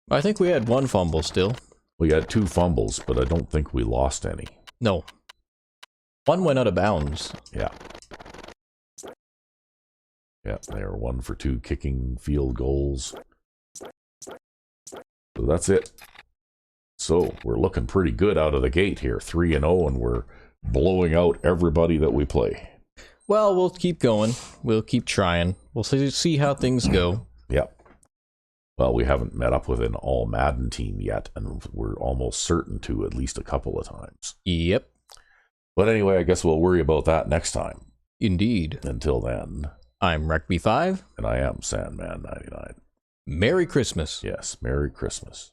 I think we had one fumble still. We had 2 fumbles, but I don't think we lost any. No. One went out of bounds. Yeah. Yeah, they were 1 for 2 kicking field goals. So that's it. So we're looking pretty good out of the gate here, 3-0, and we're blowing out everybody that we play. Well, we'll keep going. We'll keep trying. We'll see how things go. Yep. Well, we haven't met up with an all Madden team yet, and we're almost certain to at least a couple of times. Yep. But anyway, I guess we'll worry about that next time. Indeed. Until then, I'm Rec B5. and I am Sandman99. Merry Christmas. Yes, Merry Christmas.